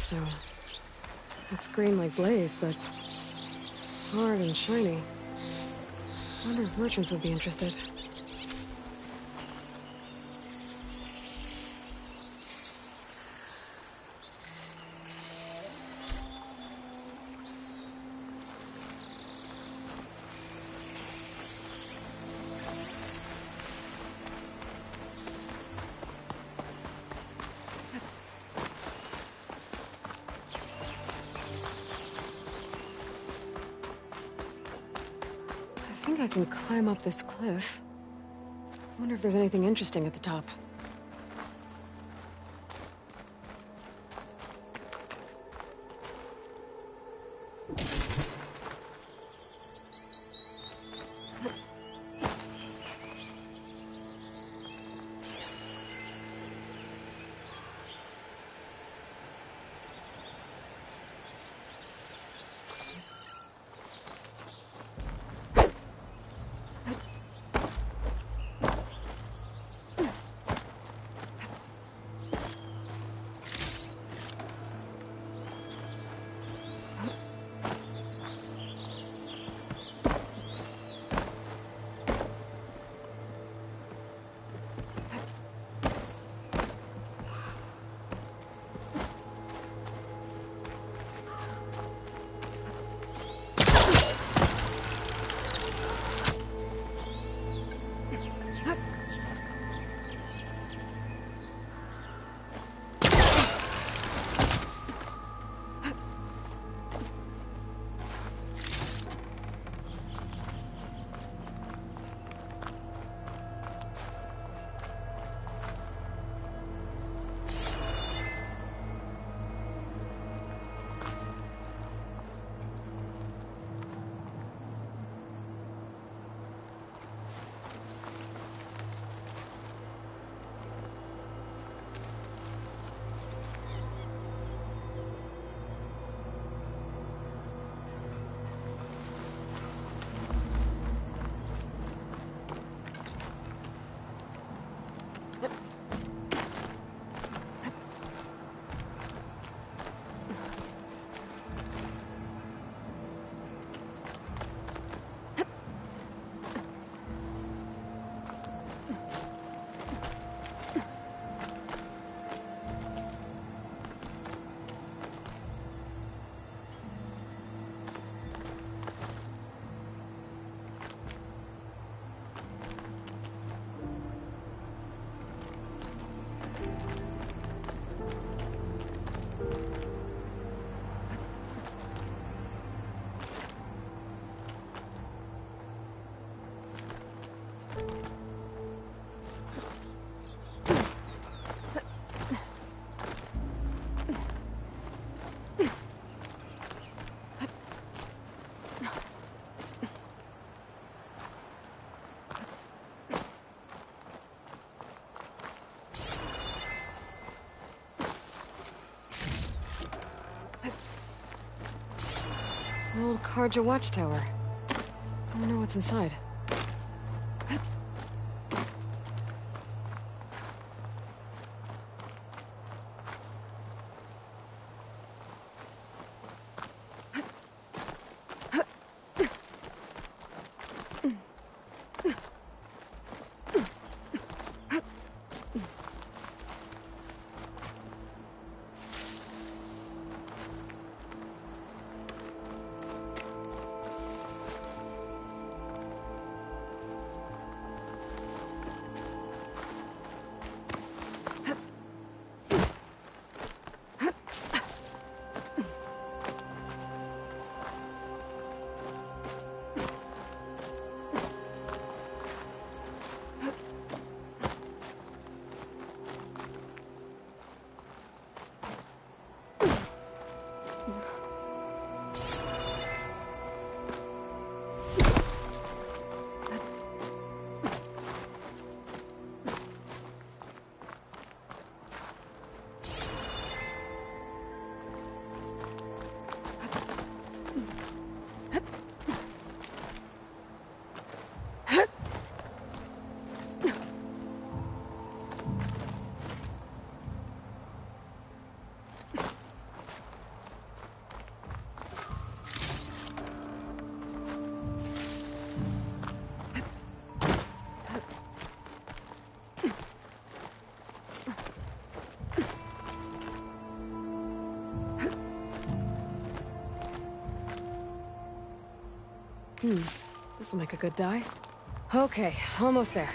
gemstone. It's green like blaze, but it's hard and shiny. Wonder if merchants would be interested. I think I can climb up this cliff. Wonder if there's anything interesting at the top. The old Karja watchtower. I don't know what's inside. This'll make a good dye. Okay, almost there.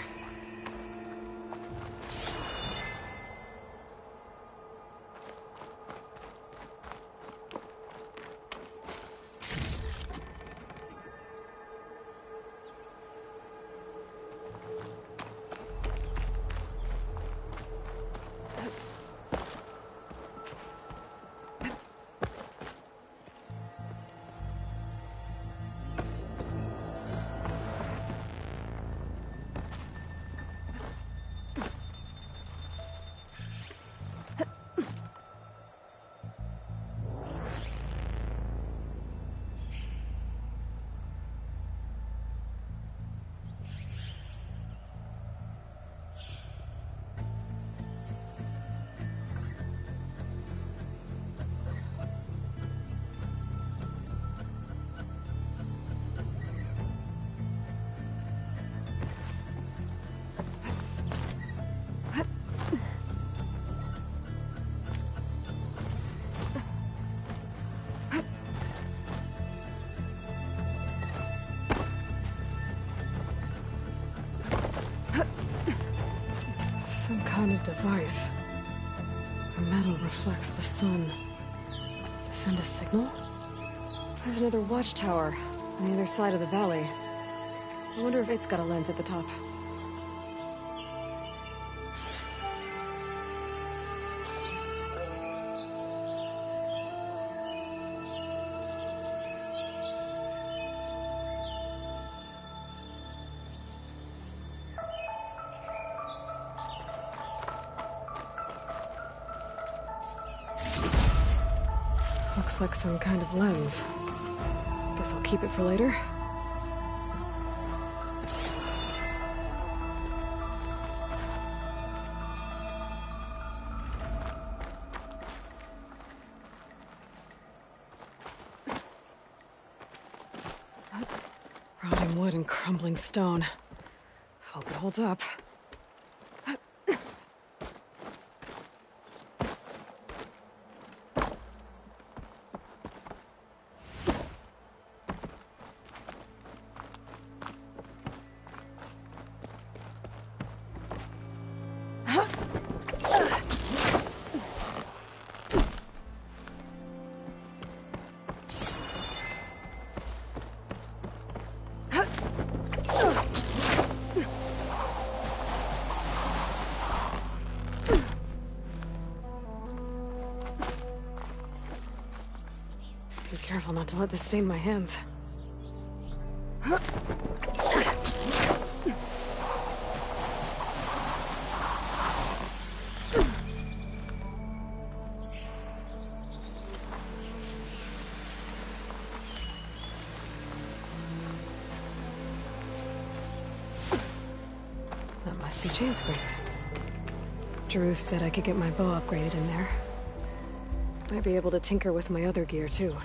Some kind of device. The metal reflects the sun. To send a signal? There's another watchtower on the other side of the valley. I wonder if it's got a lens at the top. Looks like some kind of lens. Guess I'll keep it for later. Rotting wood and crumbling stone. Hope it holds up. Be careful not to let this stain my hands. That must be Chainscrape. Drew said I could get my bow upgraded in there. Might be able to tinker with my other gear, too.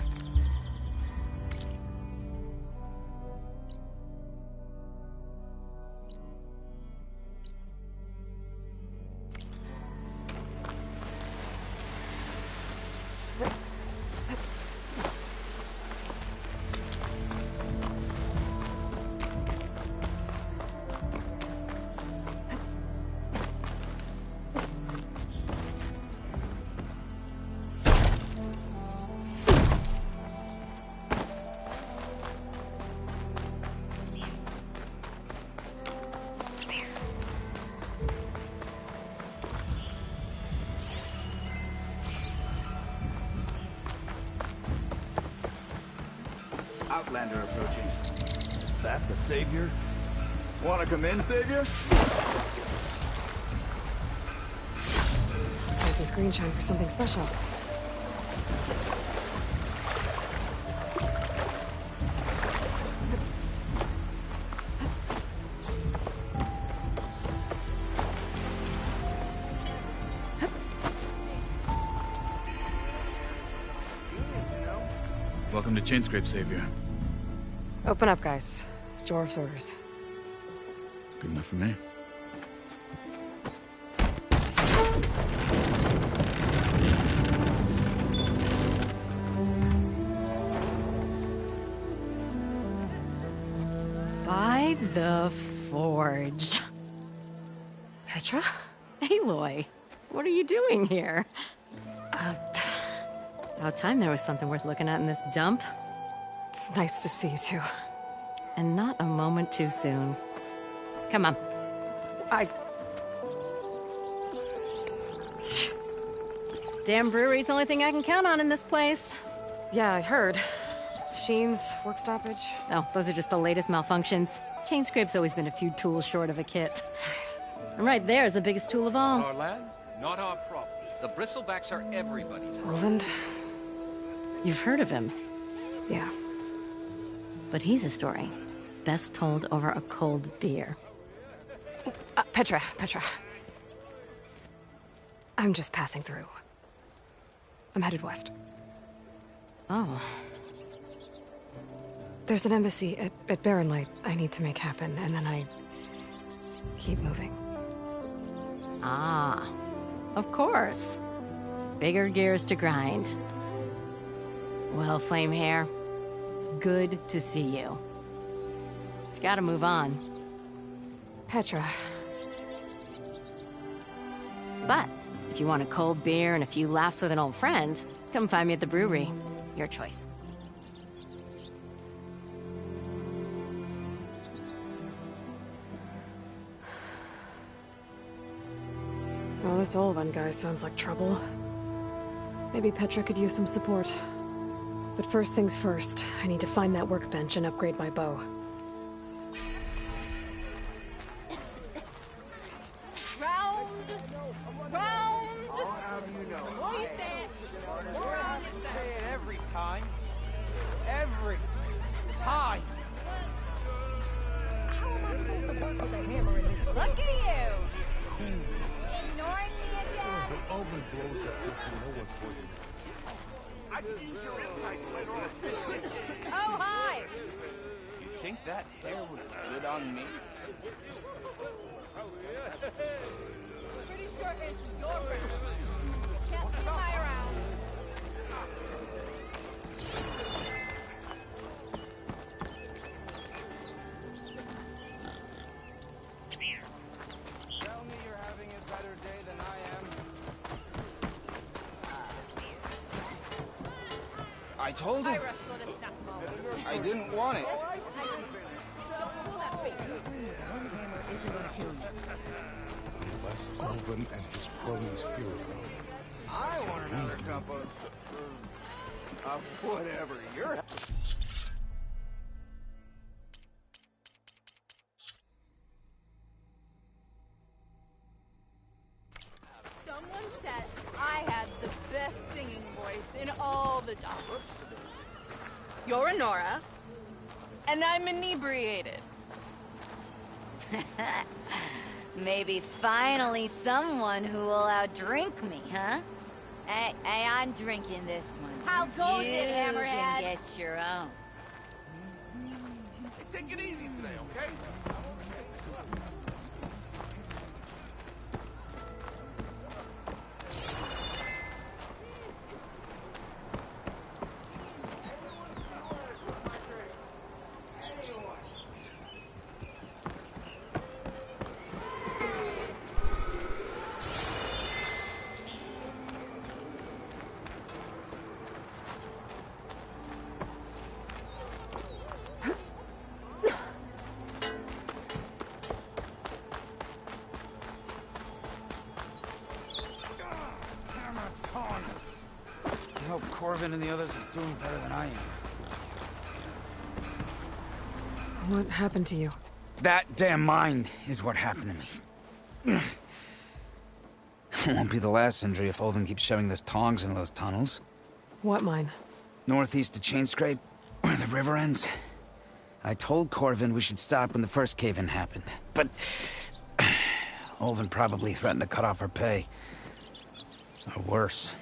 Outlander approaching. Is that the Savior? Wanna come in, Savior? Looks like this green shine for something special. Welcome to Chainscrape, Savior. Open up, guys. Jorv's orders. Good enough for me. The Forge. Petra? Aloy, what are you doing here? About time there was something worth looking at in this dump. It's nice to see you too. And not a moment too soon. Come on. Damn brewery's the only thing I can count on in this place. Yeah, I heard. Machines, work stoppage. Oh, those are just the latest malfunctions. Chain Scrape's always been a few tools short of a kit. And right there is the biggest tool of all. Our land, not our problem. The bristlebacks are everybody's problem. Roland? You've heard of him, Yeah. but he's a story best told over a cold beer. Petra. I'm just passing through. I'm headed west. Oh, There's an embassy at Barrenlight I need to make happen, and then I keep moving. ah, of course. Bigger gears to grind. Well, Flamehair, good to see you. Gotta move on. Petra. But if you want a cold beer and a few laughs with an old friend, come find me at the brewery. Your choice. Well, this Olvan guy sounds like trouble. Maybe Petra could use some support. But first things first, I need to find that workbench and upgrade my bow. Round! I'll have you know. What are you saying? Say it every time. Every time. How am I supposed to work with a hammer in this? Look at you! Ignoring me again? I can use your insights later on. Oh, hi! You think that hair would look good on me? Pretty sure it's your round. Can't see my around. Tell me you're having a better day than I am. I told I him wrestled a snap moment. I didn't want it. Unless Olvan and his cronies hear about it. I want another cup of whatever you're... Someone said I had the best singing voice in all the jobs. You're a Nora, and I'm inebriated. Maybe finally someone who will outdrink me, huh? Hey, I'm drinking this one. How goes you it, Hammerhead? can get your own. Hey, take it easy today, okay? I hope Corvin and the others are doing better than I am. What happened to you? That damn mine is what happened to me. It won't be the last injury if Olvan keeps shoving those tongs into those tunnels. What mine? Northeast of Chain Scrape, where the river ends. I told Corvin we should stop when the first cave-in happened, but Olvan probably threatened to cut off our pay. Or worse.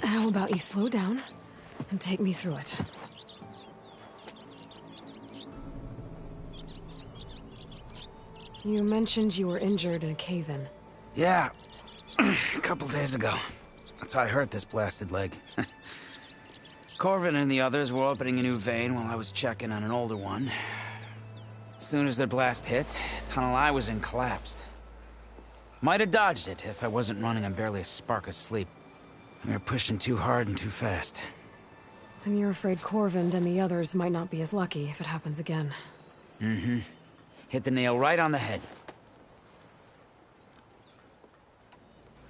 How about you slow down and take me through it? You mentioned you were injured in a cave-in. Yeah, a couple days ago. That's how I hurt this blasted leg. Corvin and the others were opening a new vein while I was checking on an older one. Soon as their blast hit, tunnel I was in collapsed. Might have dodged it if I wasn't running on barely a spark of sleep. We were pushing too hard and too fast. And you're afraid Corvind and the others might not be as lucky if it happens again. Mm-hmm. Hit the nail right on the head.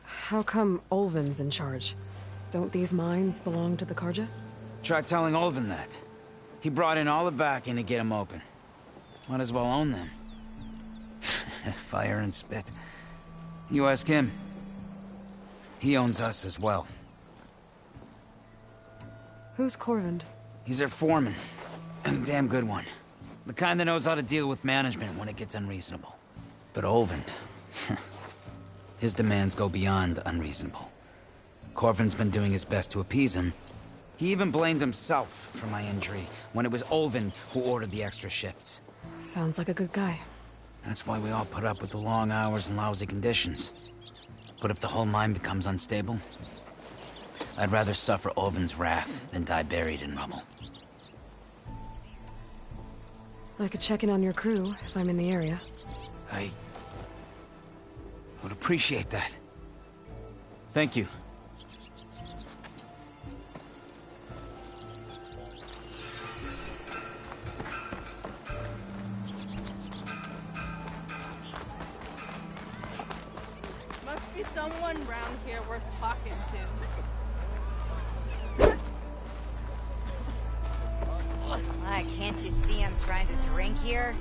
How come Ulvin's in charge? Don't these mines belong to the Karja? Try telling Ulvin that. He brought in all the backing to get them open. Might as well own them. Fire and spit. You ask him. He owns us as well. Who's Corvind? He's their foreman. And a damn good one. The kind that knows how to deal with management when it gets unreasonable. But Ulvin... his demands go beyond unreasonable. Corvin's been doing his best to appease him. He even blamed himself for my injury, when it was Ulvin who ordered the extra shifts. Sounds like a good guy. That's why we all put up with the long hours and lousy conditions. But if the whole mine becomes unstable, I'd rather suffer Ulvin's wrath than die buried in rubble. I could check in on your crew if I'm in the area. I would appreciate that. Thank you. Must be someone round here worth talking to. Why, can't you see I'm trying to drink here?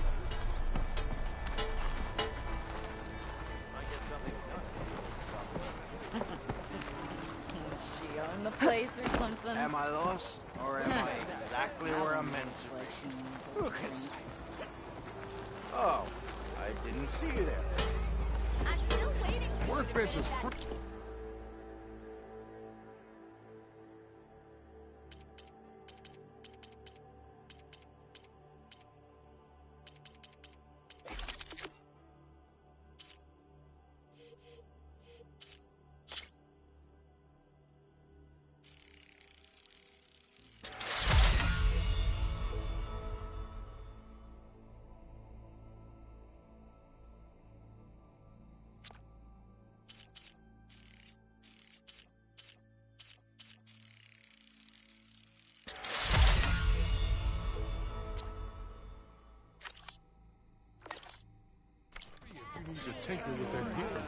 She own the place or something? Am I lost, or am I exactly where I'm meant to be? Look inside. Oh, I didn't see you there. I'm still waiting. Workbench is to tinker with their gear.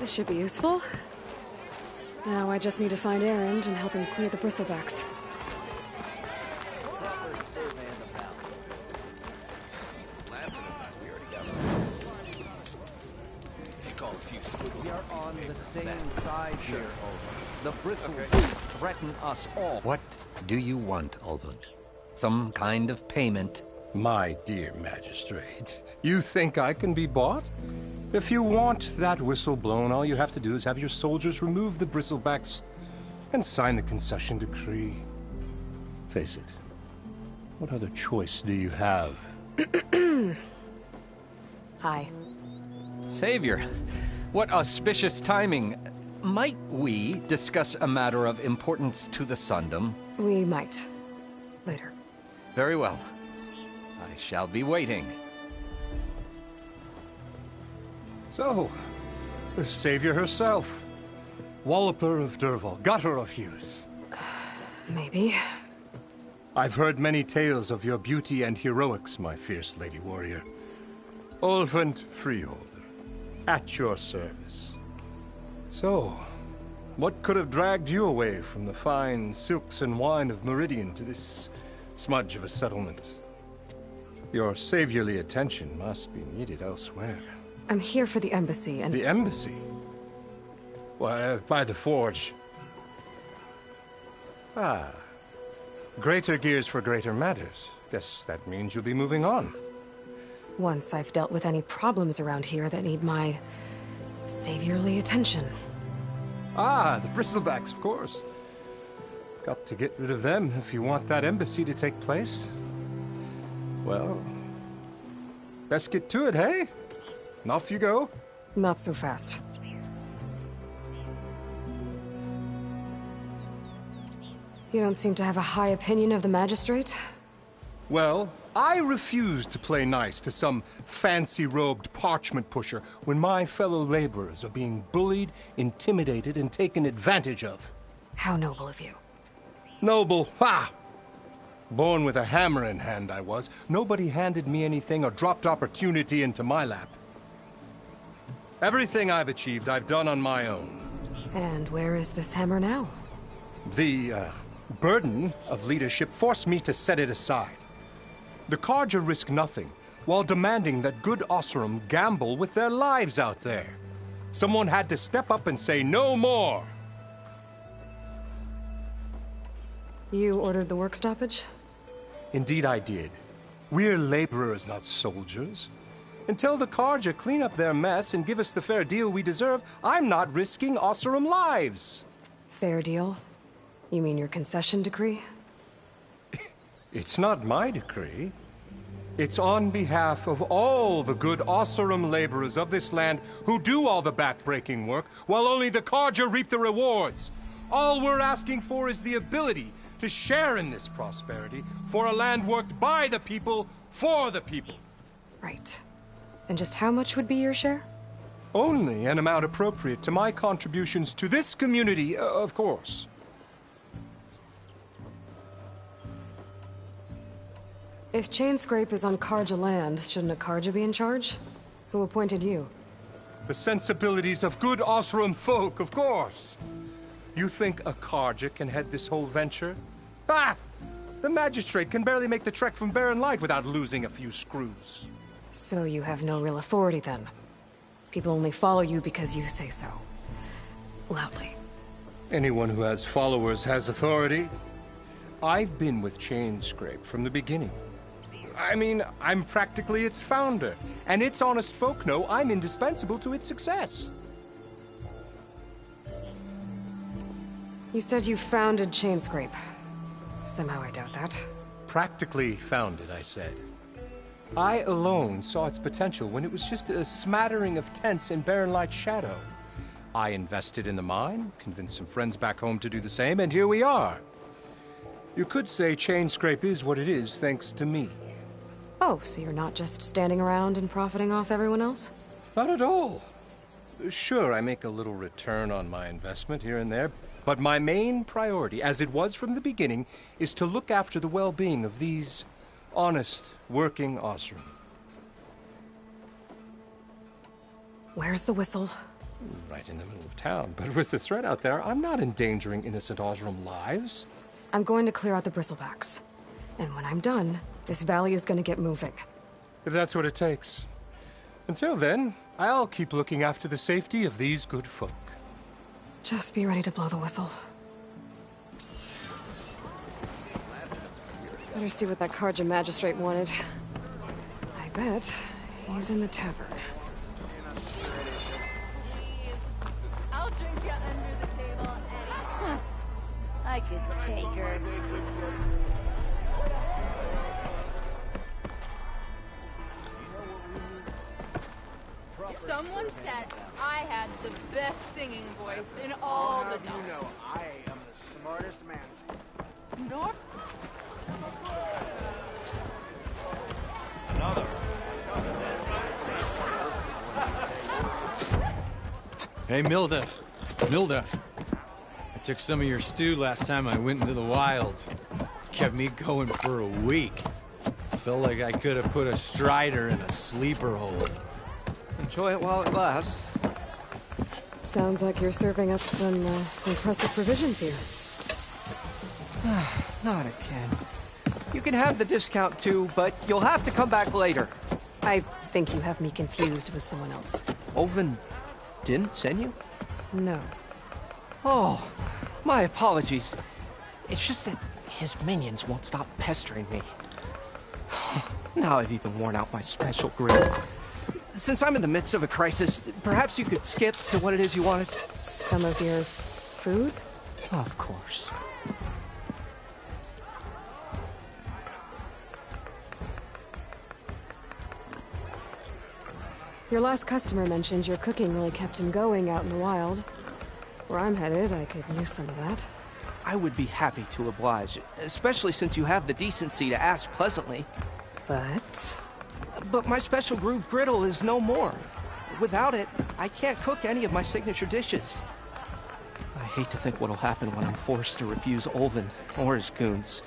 This should be useful. Now I just need to find Erend and help him clear the bristlebacks. We are on the same side here, Ulvund. The bristles threaten us all. What do you want, Ulvund? Some kind of payment? My dear magistrate, you think I can be bought? If you want that whistle blown, all you have to do is have your soldiers remove the bristlebacks and sign the concession decree. Face it, what other choice do you have? Hi. Savior, what auspicious timing. Might we discuss a matter of importance to the Sundom? We might. Later. Very well. I shall be waiting. So, the savior herself. Walloper of Derval, gutter of youth. Maybe. I've heard many tales of your beauty and heroics, my fierce lady warrior. Ulvund Freeholder, at your service. So, what could have dragged you away from the fine silks and wine of Meridian to this smudge of a settlement? Your saviorly attention must be needed elsewhere. I'm here for the embassy and... The embassy? Why, by the forge. Ah. Greater gears for greater matters. Guess that means you'll be moving on. Once I've dealt with any problems around here that need my... saviorly attention. Ah, the bristlebacks, of course. Got to get rid of them if you want that embassy to take place. Well, let's get to it, hey? And off you go. Not so fast. You don't seem to have a high opinion of the magistrate? Well, I refuse to play nice to some fancy-robed parchment pusher when my fellow laborers are being bullied, intimidated, and taken advantage of. How noble of you. Noble? Ha! Born with a hammer in hand, I was. Nobody handed me anything or dropped opportunity into my lap. Everything I've achieved, I've done on my own. And where is this hammer now? The, burden of leadership forced me to set it aside. The Carja risk nothing, while demanding that good Oseram gamble with their lives out there. Someone had to step up and say no more. You ordered the work stoppage? Indeed I did. We're laborers, not soldiers. Until the Carja clean up their mess and give us the fair deal we deserve, I'm not risking Oseram lives. Fair deal? You mean your concession decree? It's not my decree. It's on behalf of all the good Oseram laborers of this land who do all the back-breaking work, while only the Carja reap the rewards. All we're asking for is the ability to share in this prosperity for a land worked by the people, for the people. Right. And just how much would be your share? Only an amount appropriate to my contributions to this community, of course. If Chainscrape is on Carja land, shouldn't a Carja be in charge? Who appointed you? The sensibilities of good Oseram folk, of course. You think a Carja can head this whole venture? Ah! The magistrate can barely make the trek from Barren Light without losing a few screws. So you have no real authority then? People only follow you because you say so. Loudly. Anyone who has followers has authority. I've been with Chainscrape from the beginning. I mean, I'm practically its founder, and its honest folk know I'm indispensable to its success. You said you founded Chainscrape. Somehow I doubt that. Practically founded, I said. I alone saw its potential when it was just a smattering of tents in Barren Light's shadow. I invested in the mine, convinced some friends back home to do the same, and here we are. You could say Chainscrape is what it is thanks to me. Oh, so you're not just standing around and profiting off everyone else? Not at all. Sure, I make a little return on my investment here and there, but my main priority, as it was from the beginning, is to look after the well-being of these honest, working Oseram. Where's the whistle? Right in the middle of town, but with the threat out there, I'm not endangering innocent Oseram lives. I'm going to clear out the bristlebacks. And when I'm done, this valley is going to get moving. If that's what it takes. Until then, I'll keep looking after the safety of these good folk. Just be ready to blow the whistle. Better see what that Carja magistrate wanted. I bet he's in the tavern. I'll drink you under the table anytime. I could take her. Someone said I had the best singing voice in all the You know, I am the smartest man. North. Hey, Mildef. Mildef. I took some of your stew last time I went into the wilds. Kept me going for a week. Felt like I could have put a strider in a sleeper hole. Enjoy it while it lasts. Sounds like you're serving up some impressive provisions here. Not again. You can have the discount too, but you'll have to come back later. I think you have me confused with someone else. Olvin didn't send you? No. Oh, my apologies. It's just that his minions won't stop pestering me. Now I've even worn out my special grill. Since I'm in the midst of a crisis, perhaps you could skip to what it is you wanted? Some of your food? Of course. Your last customer mentioned your cooking really kept him going out in the wild. Where I'm headed, I could use some of that. I would be happy to oblige, especially since you have the decency to ask pleasantly. But... But my special groove griddle is no more. Without it, I can't cook any of my signature dishes. I hate to think what'll happen when I'm forced to refuse Olvin or his goons.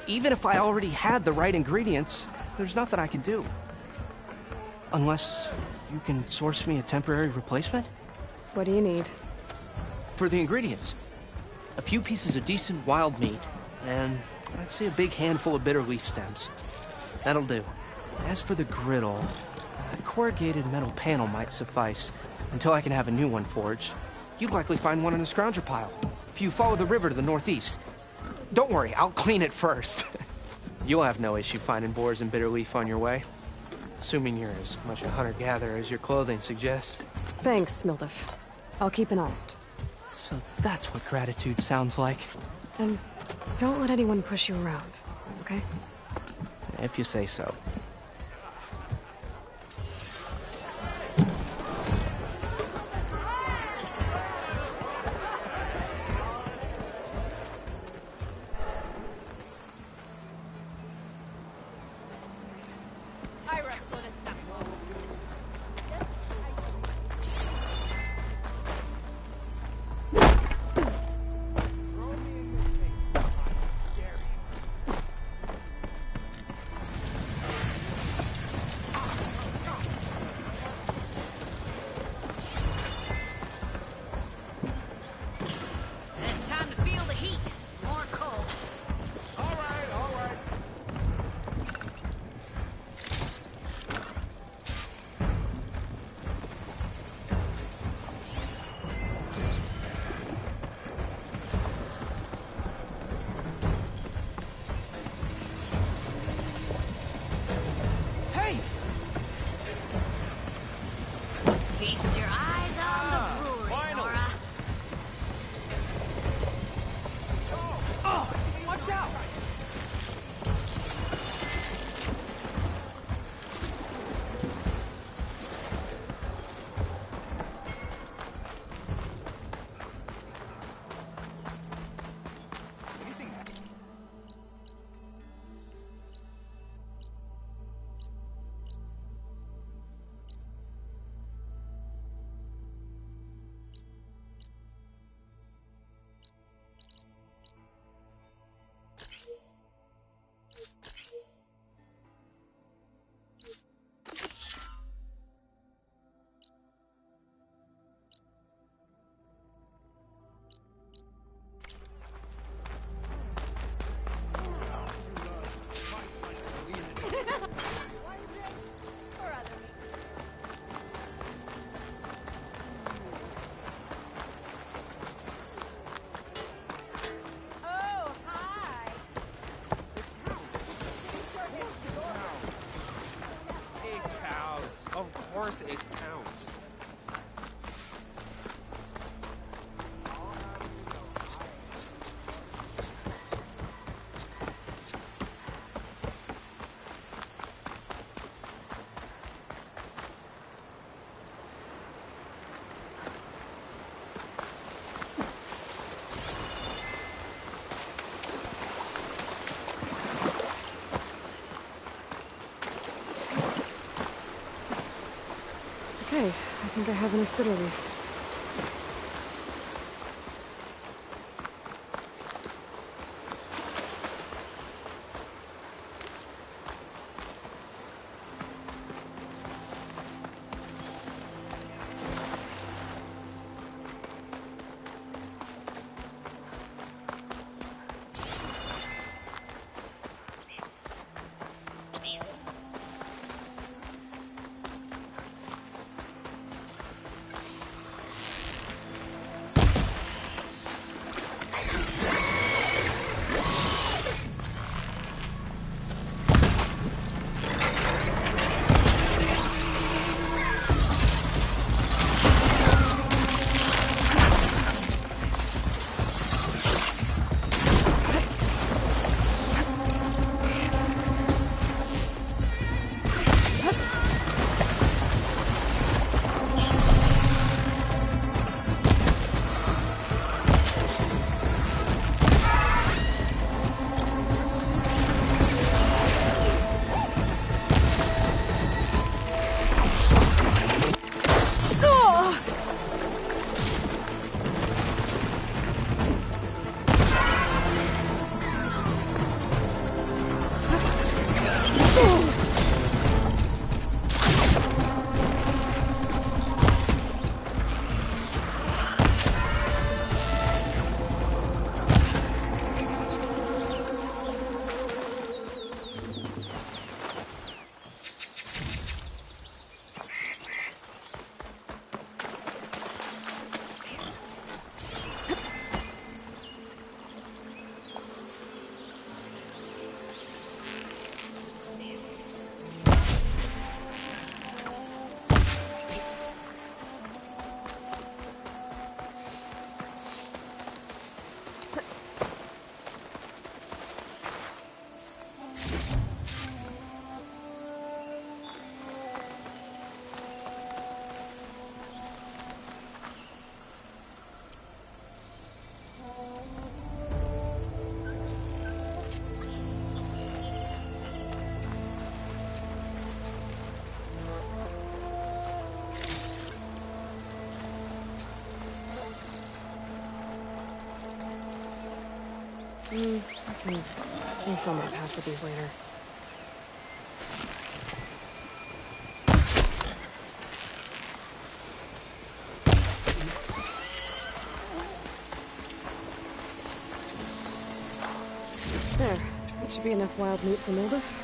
Even if I already had the right ingredients, there's nothing I can do. Unless you can source me a temporary replacement? what do you need? For the ingredients, a few pieces of decent wild meat, and I'd say a big handful of bitter leaf stems. That'll do. As for the griddle, a corrugated metal panel might suffice until I can have a new one forged. You'd likely find one in a scrounger pile if you follow the river to the northeast. Don't worry, I'll clean it first. You'll have no issue finding boars and bitter leaf on your way. Assuming you're as much a hunter-gatherer as your clothing suggests. Thanks, Mildef. I'll keep an eye out. So that's what gratitude sounds like. And don't let anyone push you around, okay? If you say so. It's time to feel the heat. More coal. All right. Hey! Feast your eyes on the brewery, Nora. Oh! Watch out! Oh, hi. 8 cows. Of course 8 pounds. Okay, I think I have enough bitter leaf. I can film my path with these later. There. That should be enough wild meat for Milduf.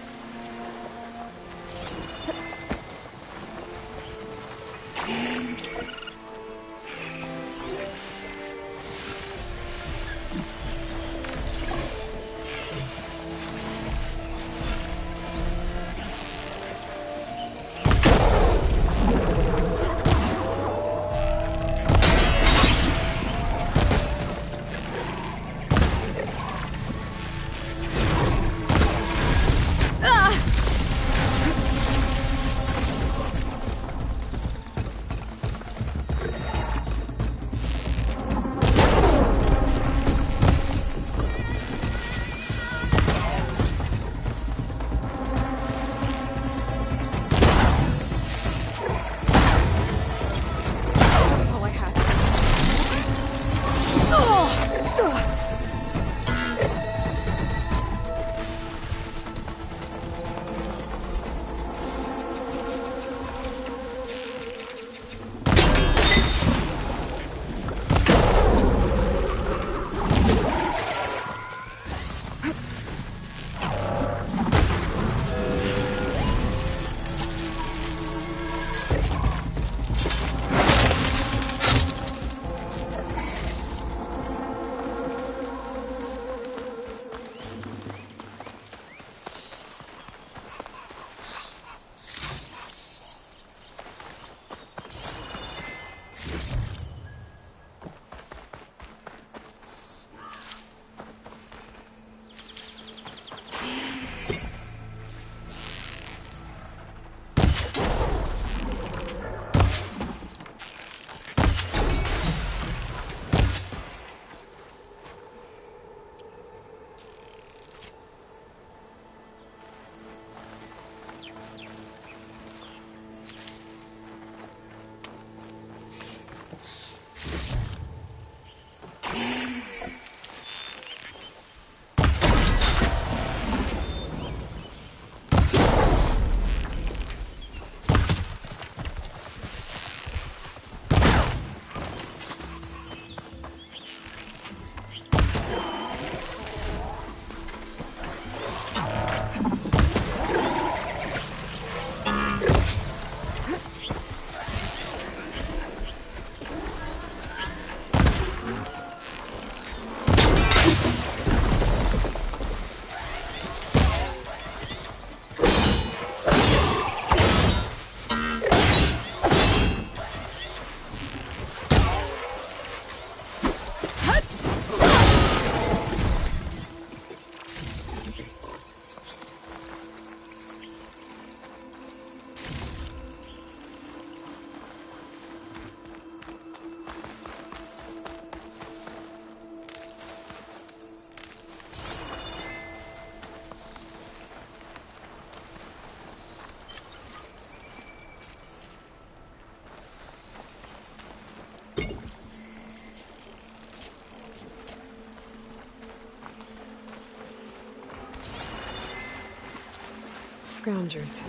Scroungers.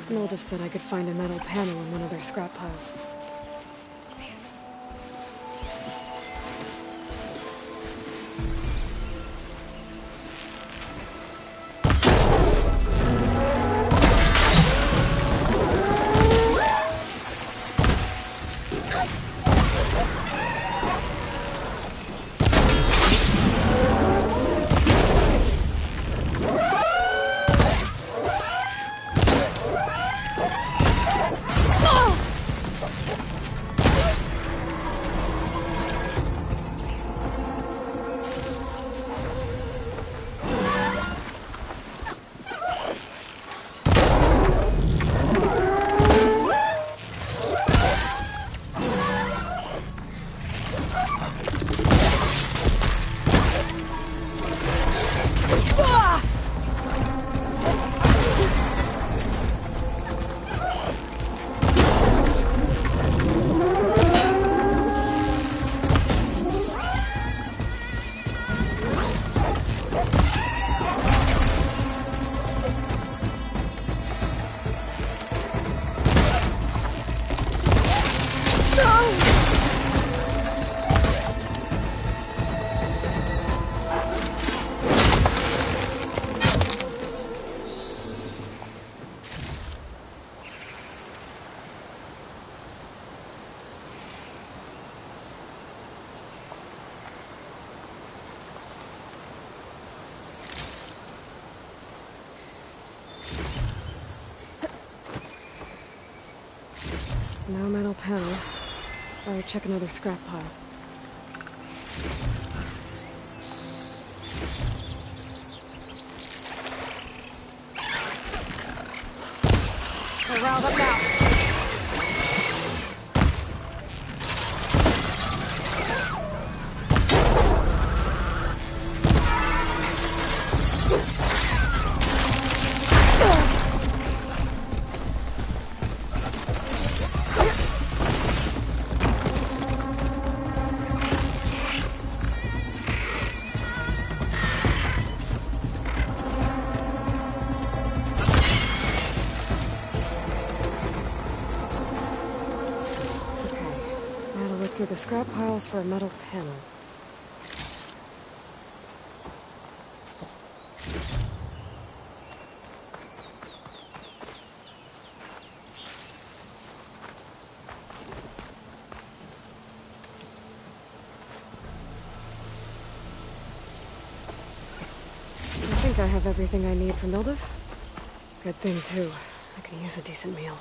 Milduf said I could find a metal panel in one of their scrap piles. No metal panel. Better check another scrap pile. We're riled up now. Through the scrap piles for a metal panel. I think I have everything I need for Mildev. Good thing, too. I could use a decent meal.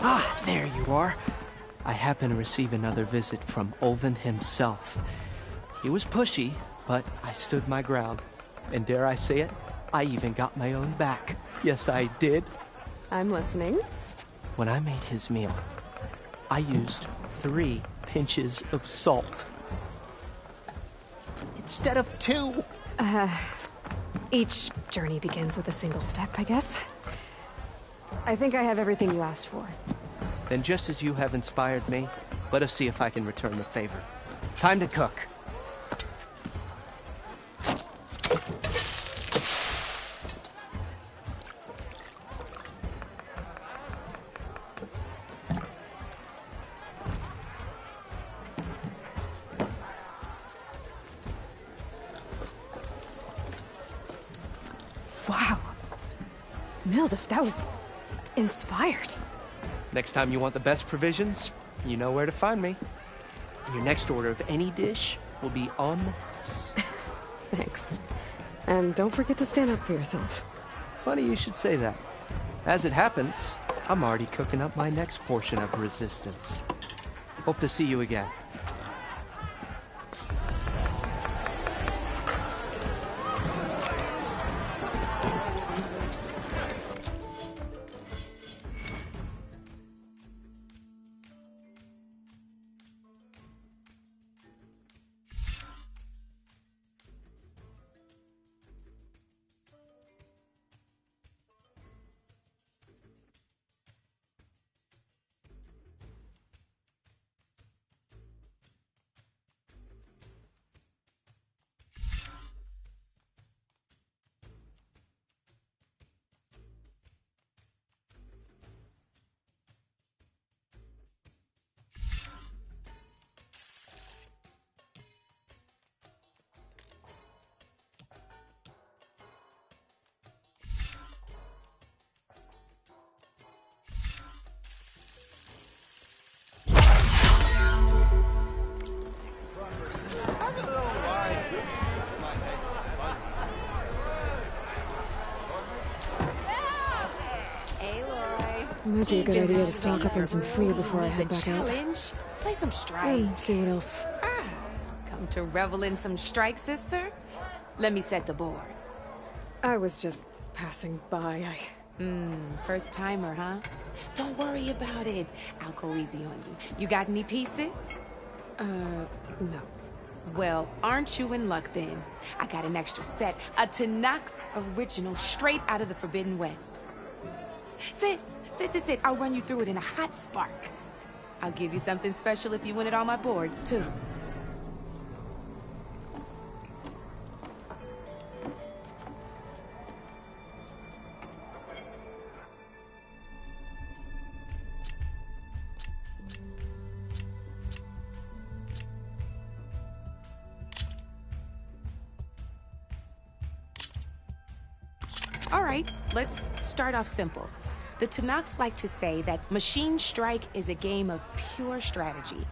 Ah, there you are. I happen to receive another visit from Ulvund himself. He was pushy, but I stood my ground. And dare I say it, I even got my own back. Yes, I did. I'm listening. When I made his meal, I used 3 pinches of salt. Instead of 2. Each journey begins with a single step, I guess. I think I have everything you asked for. Then just as you have inspired me, let us see if I can return the favor. Time to cook. Wow. Mildev, that was inspired. Next time you want the best provisions, you know where to find me. Your next order of any dish will be on the house. Thanks. And don't forget to stand up for yourself. Funny you should say that. As it happens, I'm already cooking up my next portion of resistance. Hope to see you again. Might be a good idea to stock up on some food before I head back out. Challenge. Play some strike. See what else. Come to revel in some strike, sister? Let me set the board. I was just passing by. First timer, huh? Don't worry about it. I'll go easy on you. You got any pieces? No. Well, aren't you in luck then? I got an extra set. A Tanakh original straight out of the Forbidden West. Sit. I'll run you through it in a hot spark. I'll give you something special if you win at all my boards, too. All right, let's start off simple. The Tanakh like to say that Machine Strike is a game of pure strategy.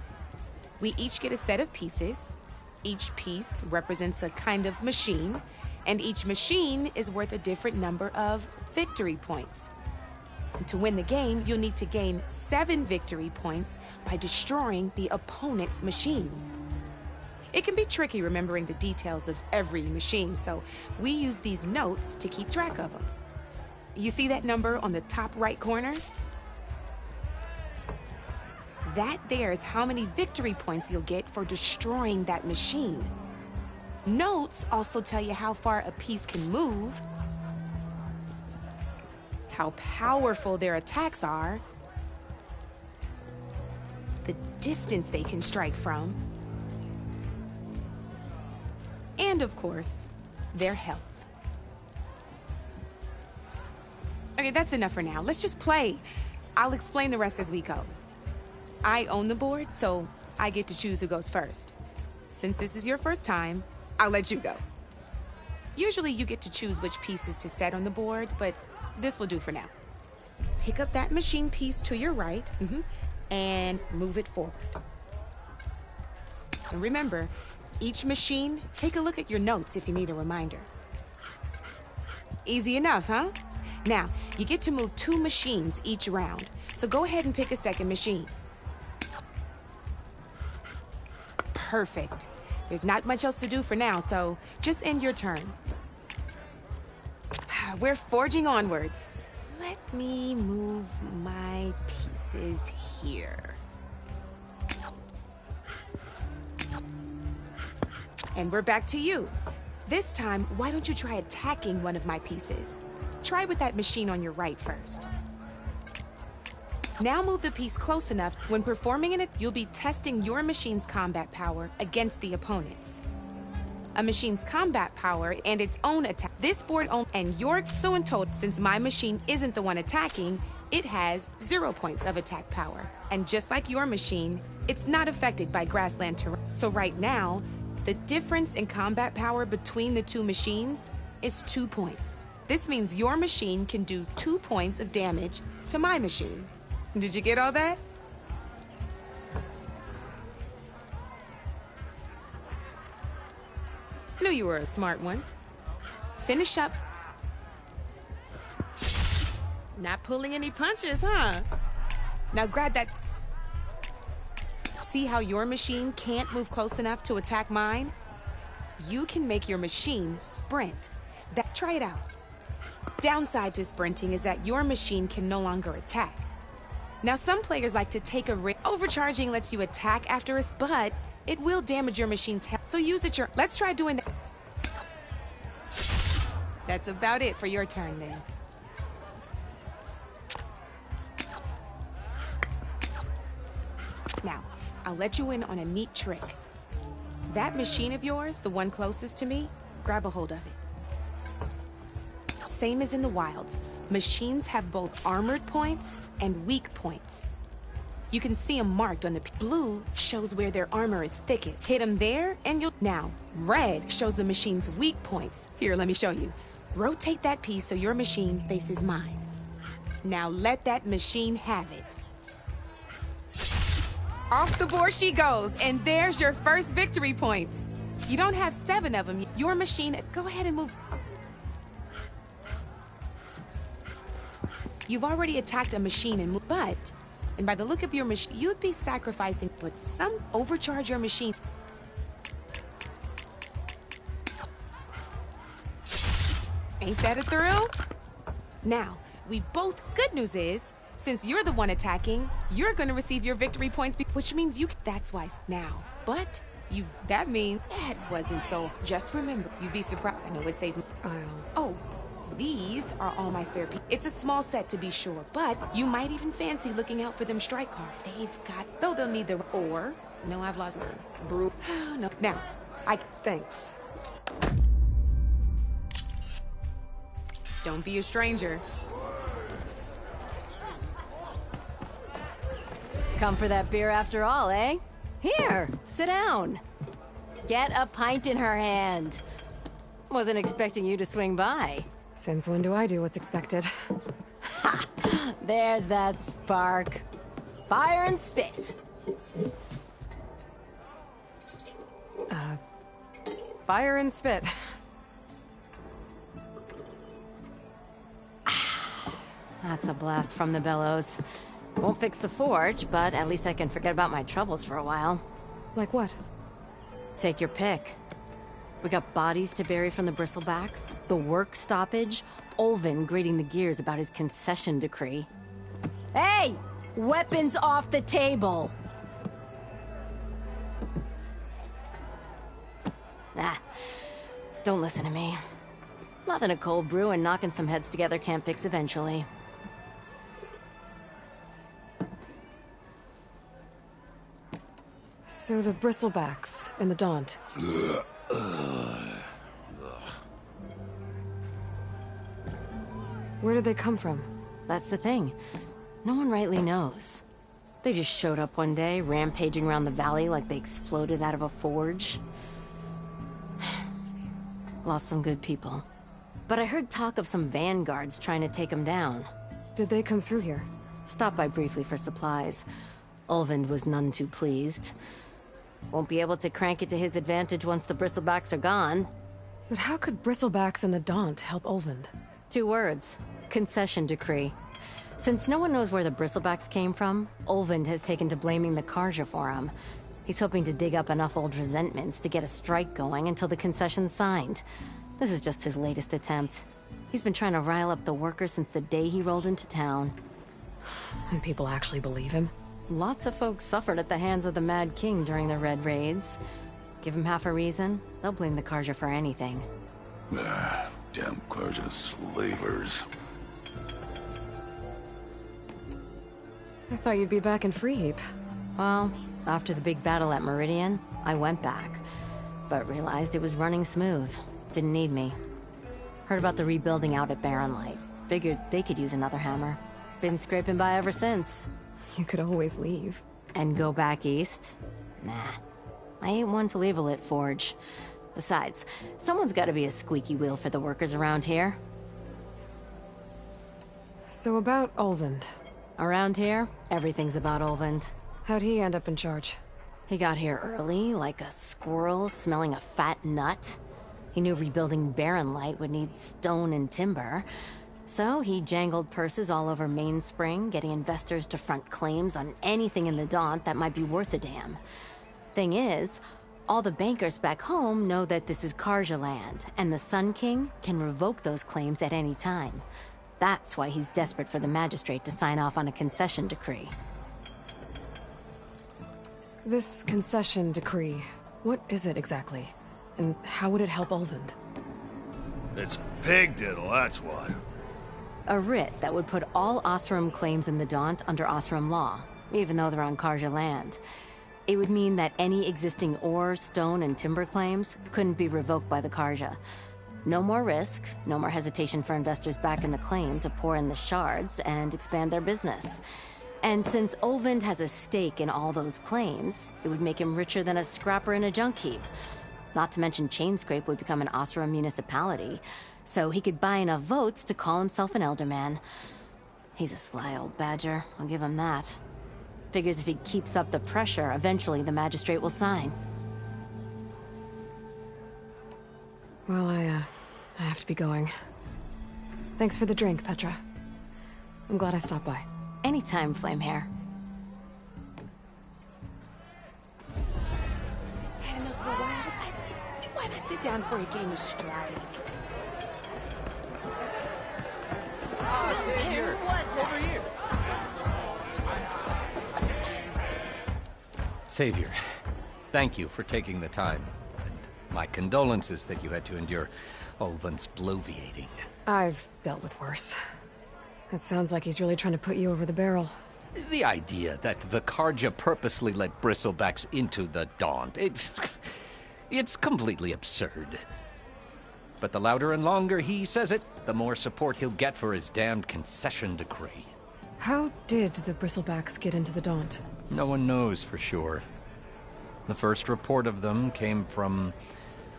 We each get a set of pieces. Each piece represents a kind of machine, and each machine is worth a different number of victory points. And to win the game, you'll need to gain 7 victory points by destroying the opponent's machines. It can be tricky remembering the details of every machine, so we use these notes to keep track of them. You see that number on the top right corner? That there is how many victory points you'll get for destroying that machine. Notes also tell you how far a piece can move, how powerful their attacks are, the distance they can strike from, and of course, their health. Okay, that's enough for now. Let's just play. I'll explain the rest as we go. I own the board, so I get to choose who goes first. Since this is your first time, I'll let you go. Usually you get to choose which pieces to set on the board, but this will do for now. Pick up that machine piece to your right, and move it forward. And remember, each machine, take a look at your notes if you need a reminder. Easy enough, huh? Now, you get to move 2 machines each round, so go ahead and pick a second machine. Perfect. There's not much else to do for now, so just end your turn. We're forging onwards. Let me move my pieces here. And we're back to you. This time, why don't you try attacking one of my pieces? Try with that machine on your right first. Now move the piece close enough. When performing it, you'll be testing your machine's combat power against the opponent's. A machine's combat power and its own attack. This board and your so in total, since my machine isn't the one attacking, it has 0 points of attack power. And just like your machine, it's not affected by grassland terrain. So right now, the difference in combat power between the 2 machines is 2 points. This means your machine can do 2 points of damage to my machine. Did you get all that? Knew you were a smart one. Finish up. Not pulling any punches, huh? Now grab that. See how your machine can't move close enough to attack mine? You can make your machine sprint. Try it out. Downside to sprinting is that your machine can no longer attack. Now, some players like to take a risk. Overcharging lets you attack after a but it will damage your machine's health. So use it Let's try doing that. That's about it for your turn then. Now, I'll let you in on a neat trick. That machine of yours, the one closest to me, grab a hold of it. Same as in the wilds, machines have both armored points and weak points. You can see them marked on the blue shows where their armor is thickest. Hit them there and you'll... Now, red shows the machine's weak points. Here, let me show you. Rotate that piece so your machine faces mine. Now let that machine have it. Off the board she goes, and there's your first victory points. You don't have 7 of them. Your machine... Go ahead and move... You've already attacked a machine and by the look of your machine, you'd be sacrificing, but some overcharge your machine. Ain't that a thrill? Now, good news is, since you're the one attacking, you're gonna receive your victory points, which means that's why now. But that means that wasn't so. Just remember, you'd be surprised. I know it saved. Oh, these are all my spare pieces. It's a small set to be sure, but you might even fancy looking out for them strike cards. Though they'll need no, I've lost brew. No, now, Thanks. Don't be a stranger. Come for that beer after all, eh? Here, sit down. Get a pint in her hand. Wasn't expecting you to swing by. Since when do I do what's expected? Ha! There's that spark. Fire and spit. Fire and spit. That's a blast from the bellows. Won't fix the forge, but at least I can forget about my troubles for a while. Like what? Take your pick. We got bodies to bury from the bristlebacks, the work stoppage, Olvin grating the gears about his concession decree. Hey! Weapons off the table! Don't listen to me. Nothing a cold brew and knocking some heads together can't fix eventually. So the bristlebacks in the Daunt. Where did they come from? That's the thing. No one rightly knows. They just showed up one day, rampaging around the valley like they exploded out of a forge. Lost some good people. But I heard talk of some vanguards trying to take them down. Did they come through here? Stopped by briefly for supplies. Ulvund was none too pleased. Won't be able to crank it to his advantage once the bristlebacks are gone. But how could bristlebacks and the Daunt help Ulvund? 2 words. Concession decree. Since no one knows where the bristlebacks came from, Ulvund has taken to blaming the Carja for him. He's hoping to dig up enough old resentments to get a strike going until the concession's signed. This is just his latest attempt. He's been trying to rile up the workers since the day he rolled into town. And people actually believe him? Lots of folks suffered at the hands of the Mad King during the Red Raids. Give him half a reason, they'll blame the Carja for anything. Damn Carja slavers. I thought you'd be back in Freeheap. Well, after the big battle at Meridian, I went back. But realized it was running smooth. Didn't need me. Heard about the rebuilding out at Barren Light. Figured they could use another hammer. Been scraping by ever since. You could always leave. And go back east? Nah. I ain't one to leave a lit forge. Besides, someone's gotta be a squeaky wheel for the workers around here. So about Ulvund. Around here, everything's about Ulvund. How'd he end up in charge? He got here early, like a squirrel smelling a fat nut. He knew rebuilding Barren Light would need stone and timber. So he jangled purses all over Mainspring, getting investors to front claims on anything in the Daunt that might be worth a damn. Thing is, all the bankers back home know that this is Carja land, and the Sun King can revoke those claims at any time. That's why he's desperate for the magistrate to sign off on a concession decree. This concession decree, what is it exactly? And how would it help Ulvund? It's pig diddle, that's what. A writ that would put all Osram claims in the Daunt under Osram law, even though they're on Carja land. It would mean that any existing ore, stone, and timber claims couldn't be revoked by the Carja. No more risk, no more hesitation for investors back in the claim to pour in the shards and expand their business. And since Ulvund has a stake in all those claims, it would make him richer than a scrapper in a junk heap. Not to mention Chainscrape would become an Osram municipality, so he could buy enough votes to call himself an Elderman. He's a sly old badger, I'll give him that. Figures if he keeps up the pressure, eventually the magistrate will sign. Well, I have to be going. Thanks for the drink, Petra. I'm glad I stopped by. Anytime, Flamehair. Had enough of the wilds. Why not sit down for a game of Strike? Savior! Over here! Savior, thank you for taking the time. And my condolences that you had to endure Ulvund's bloviating. I've dealt with worse. It sounds like he's really trying to put you over the barrel. The idea that the Carja purposely let bristlebacks into the Daunt, it's completely absurd. But the louder and longer he says it, the more support he'll get for his damned concession decree. How did the Bristlebacks get into the Daunt? No one knows for sure. The first report of them came from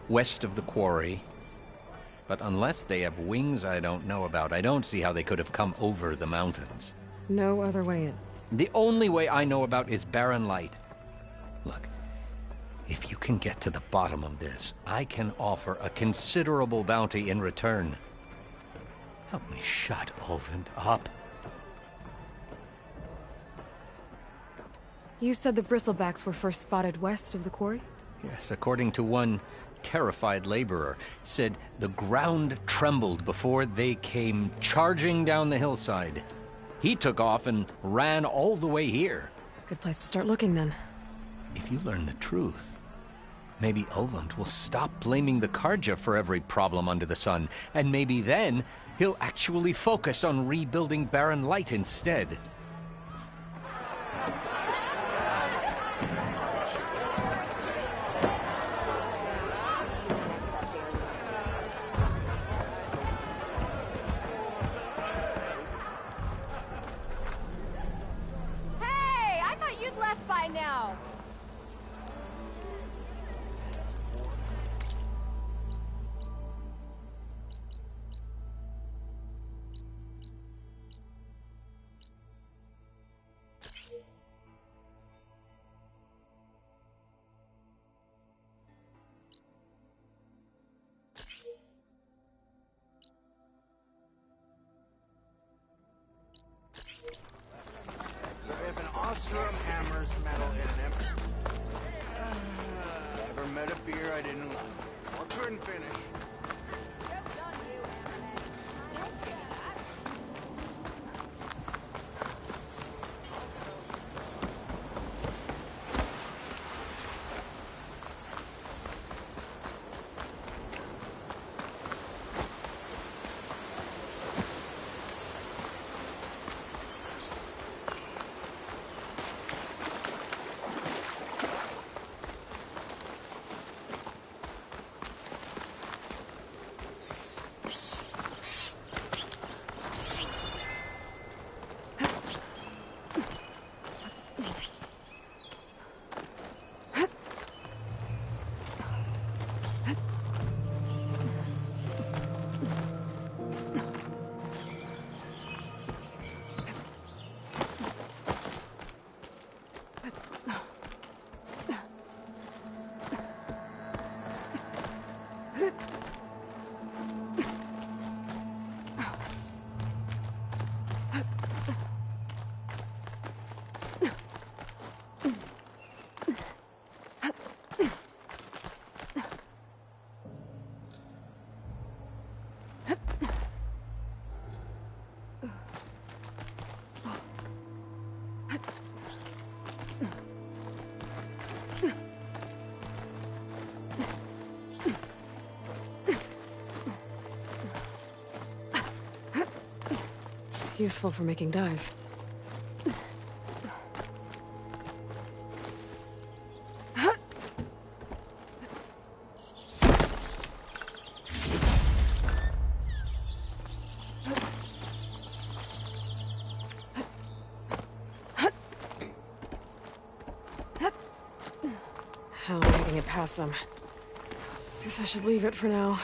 west of the quarry. But unless they have wings I don't know about, I don't see how they could have come over the mountains. No other way in. The only way I know about is Barren Light. Look, if you can get to the bottom of this, I can offer a considerable bounty in return. Help me shut Ulvund up. You said the Bristlebacks were first spotted west of the quarry? Yes, according to one terrified laborer, said the ground trembled before they came charging down the hillside. He took off and ran all the way here. Good place to start looking, then. If you learn the truth, maybe Ulvund will stop blaming the Carja for every problem under the sun, and maybe then he'll actually focus on rebuilding Barren Light instead. By now. So if an Ostrom hammers metal in him, ever met a beer I didn't like or couldn't finish? Useful for making dyes. How am I making it past them? Guess I should leave it for now.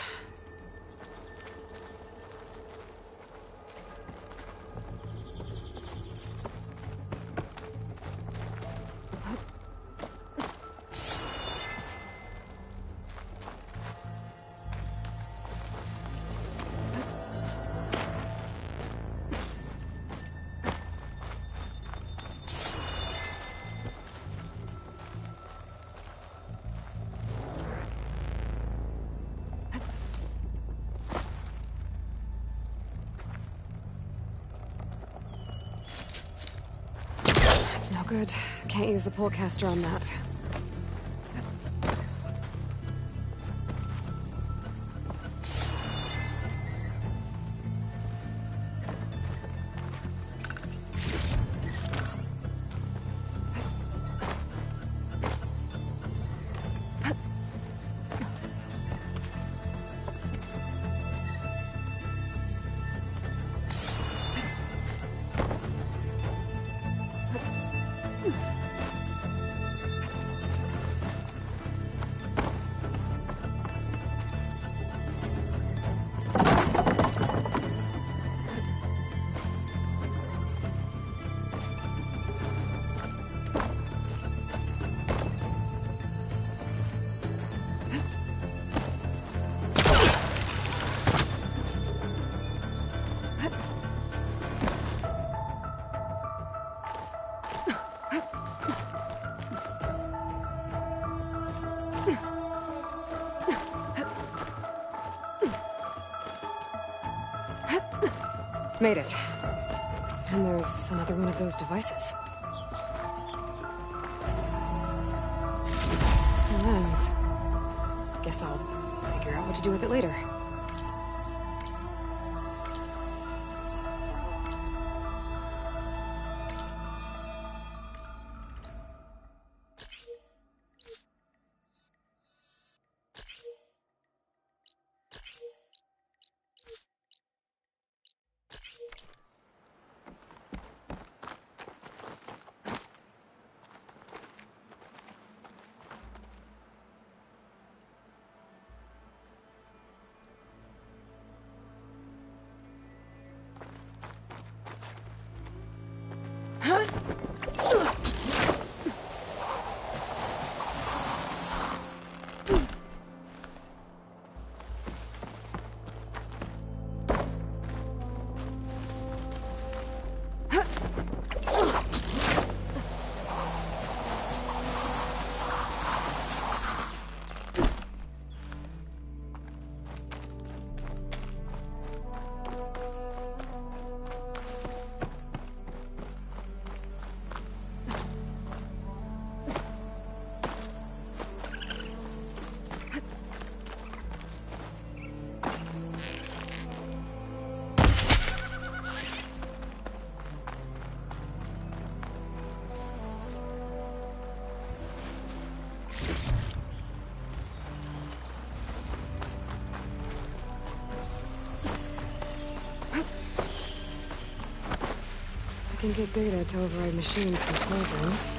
good. Can't use the polecaster on that. Made it. And there's another one of those devices. A lens. Guess I'll figure out what to do with it later. I can get data to override machines from cauldrons.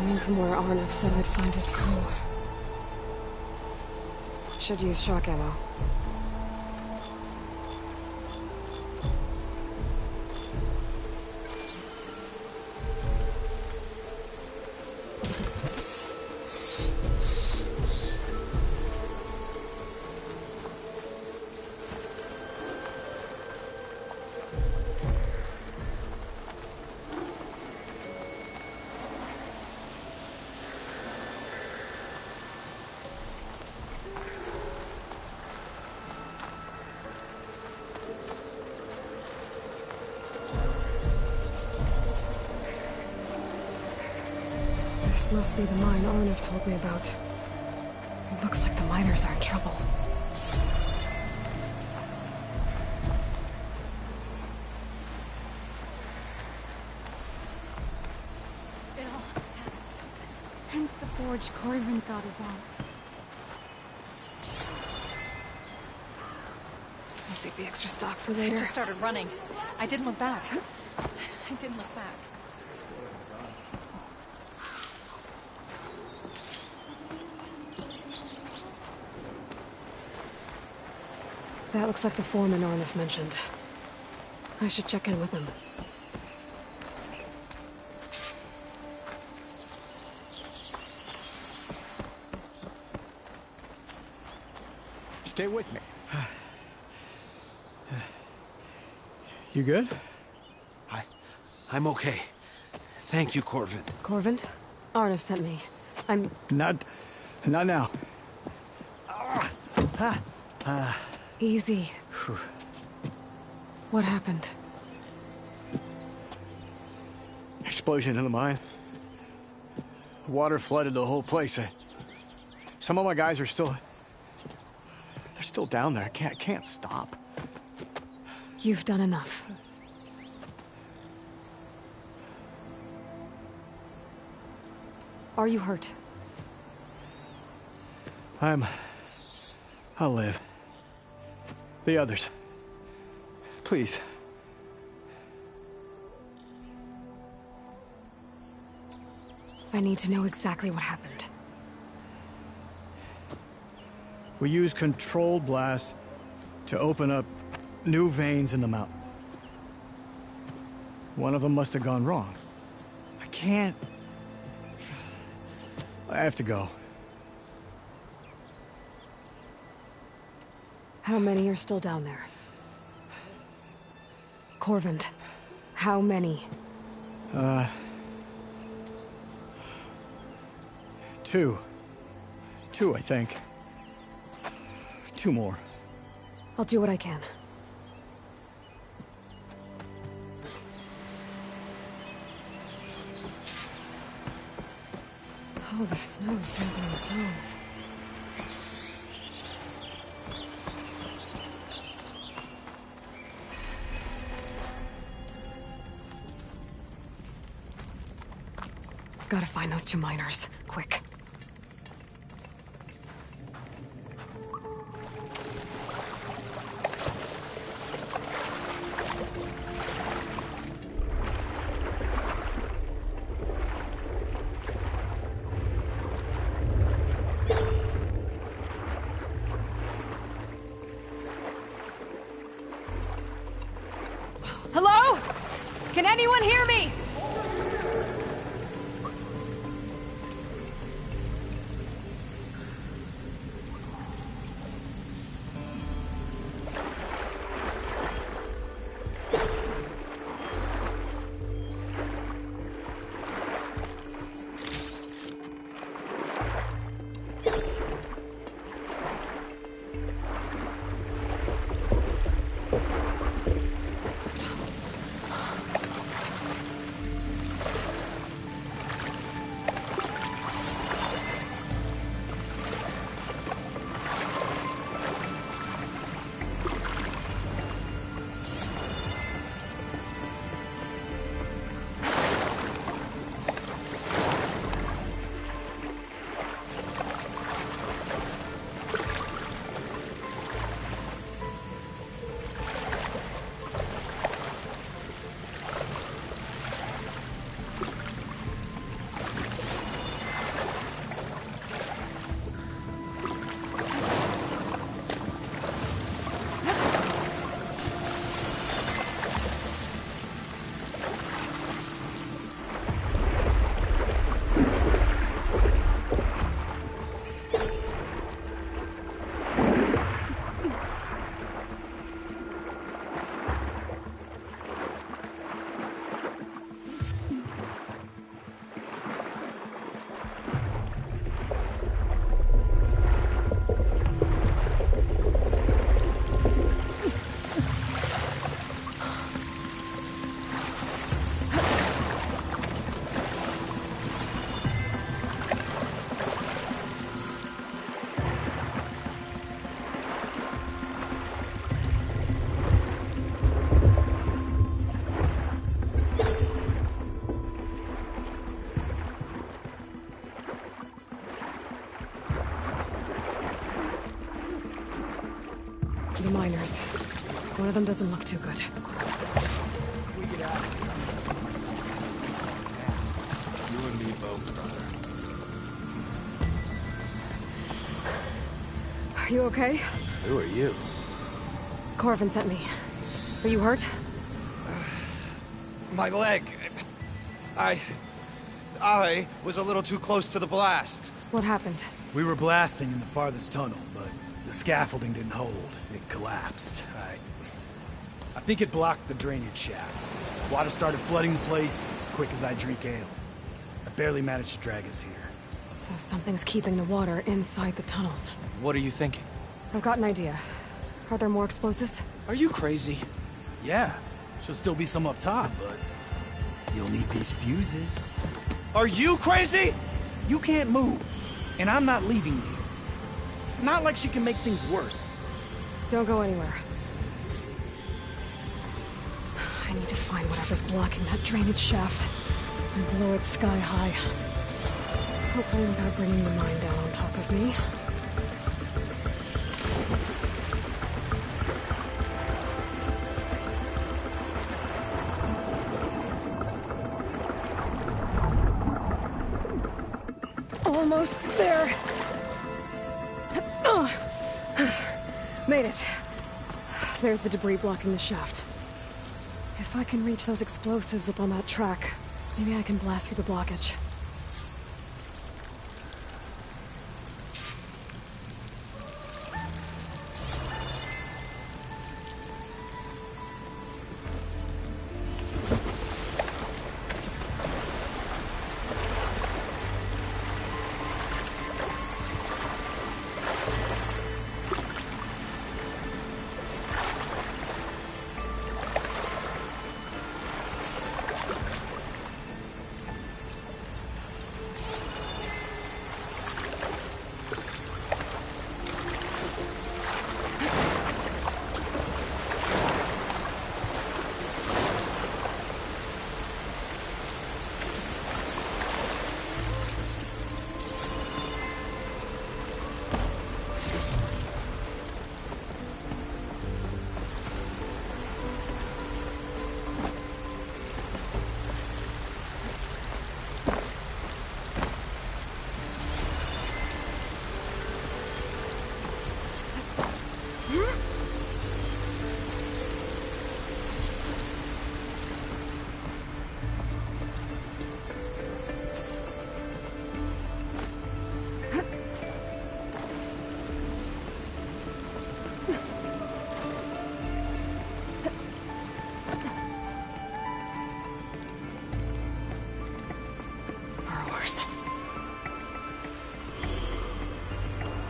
Coming from where Arnav said I'd find his crew. Should use shock ammo. This must be the mine Arnav told me about. It looks like the miners are in trouble. Hence the forge Corvin thought us out. I'll save the extra stock for later. I just started running. I didn't look back. I didn't look back. That looks like the foreman Arnav mentioned. I should check in with him. Stay with me. You good? I'm okay. Thank you, Corvin. Corvin? Arnav sent me. I'm... Not now. Easy. What happened? Explosion in the mine. Water flooded the whole place. Some of my guys are still... They're still down there. I can't stop. You've done enough. Are you hurt? I'll live. The others. Please. I need to know exactly what happened. We used controlled blast to open up new veins in the mountain. One of them must have gone wrong. I can't... I have to go. How many are still down there? Corvin, how many? Two. Two, I think. Two more. I'll do what I can. Oh, the snow's making the sounds. Gotta find those two miners, quick. Hello? Can anyone hear me? The miners. One of them doesn't look too good. We get out of here. You and me both, brother. Are you okay? Who are you? Corvin sent me. Are you hurt? My leg. I was a little too close to the blast. What happened? We were blasting in the farthest tunnel, but the scaffolding didn't hold. It collapsed. I think it blocked the drainage shaft. Water started flooding the place as quick as I drink ale. I barely managed to drag us here. So something's keeping the water inside the tunnels. What are you thinking? I've got an idea. Are there more explosives? Are you crazy? Yeah, should still be some up top, but you'll need these fuses. Are you crazy? You can't move, and I'm not leaving you. It's not like she can make things worse. Don't go anywhere. I need to find whatever's blocking that drainage shaft and blow it sky high. Hopefully without bringing the mine down on top of me. Almost there. Made it. There's the debris blocking the shaft. If I can reach those explosives up on that track, maybe I can blast through the blockage.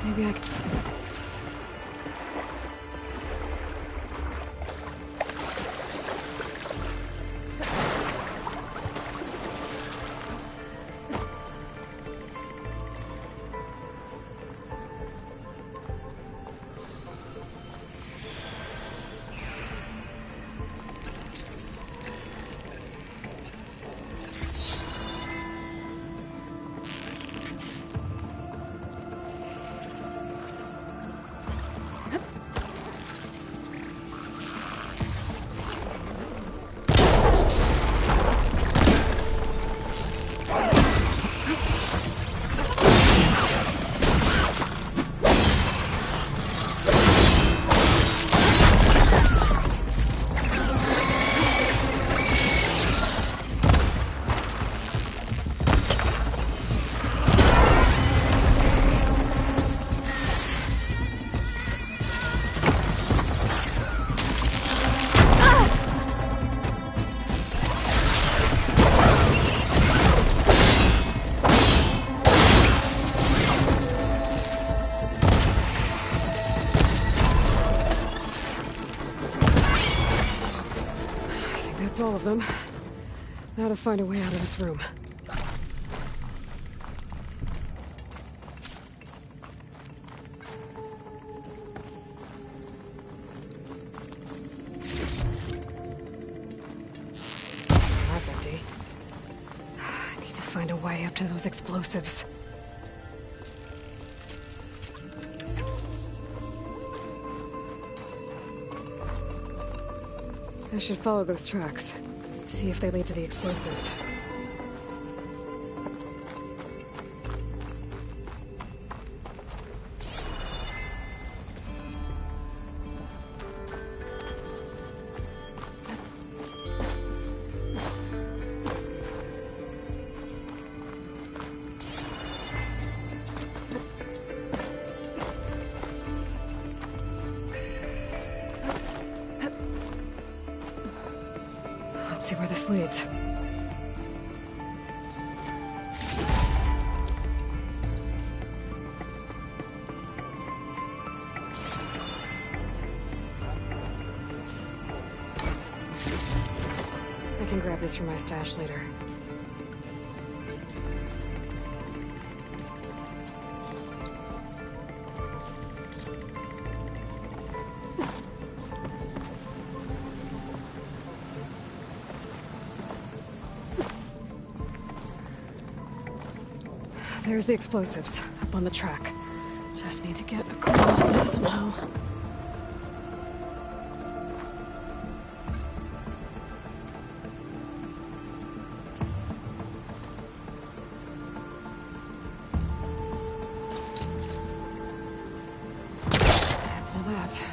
Maybe I can... That's all of them. Now to find a way out of this room. That's empty. I need to find a way up to those explosives. I should follow those tracks. See if they lead to the explosives. Let's see where this leads. I can grab this for my stash later. There's the explosives, up on the track. Just need to get across somehow. Pull that.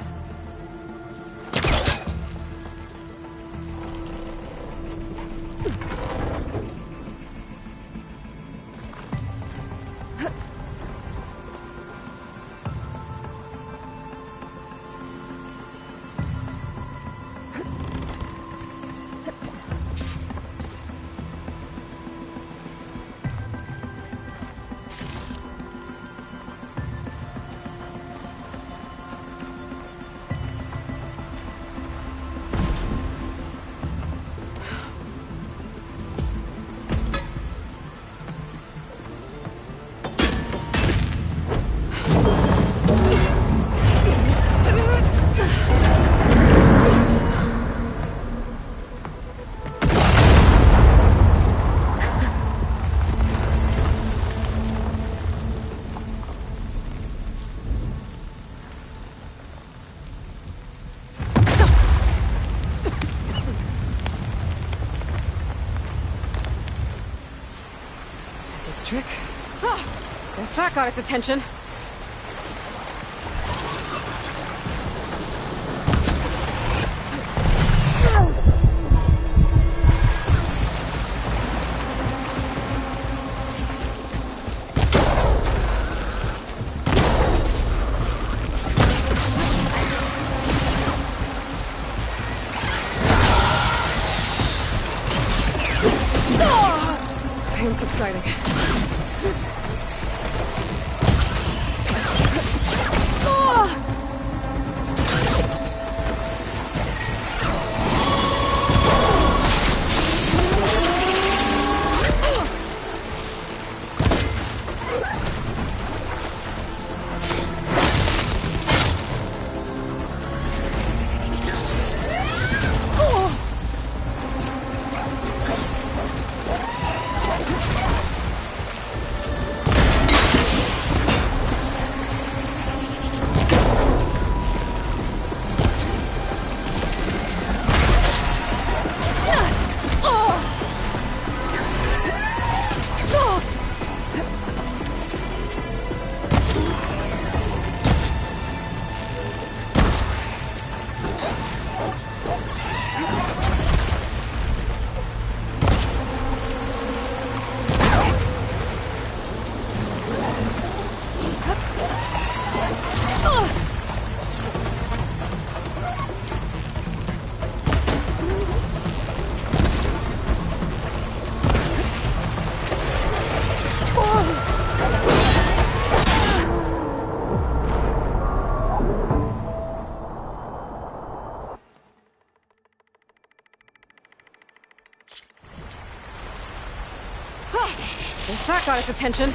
Trick. Ah, guess that got its attention. Pain subsiding. Guess that got its attention.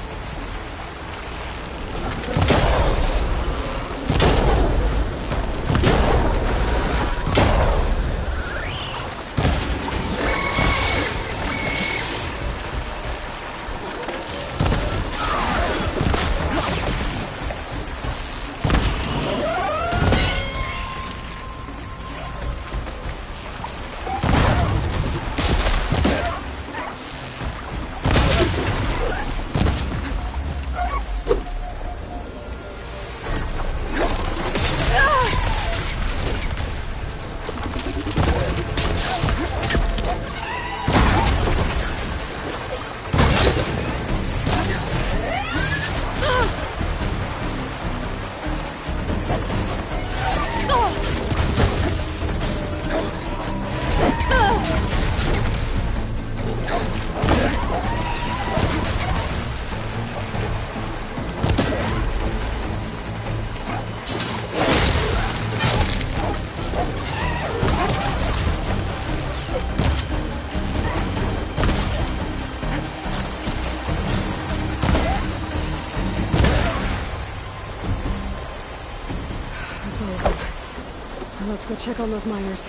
Now let's go check on those miners.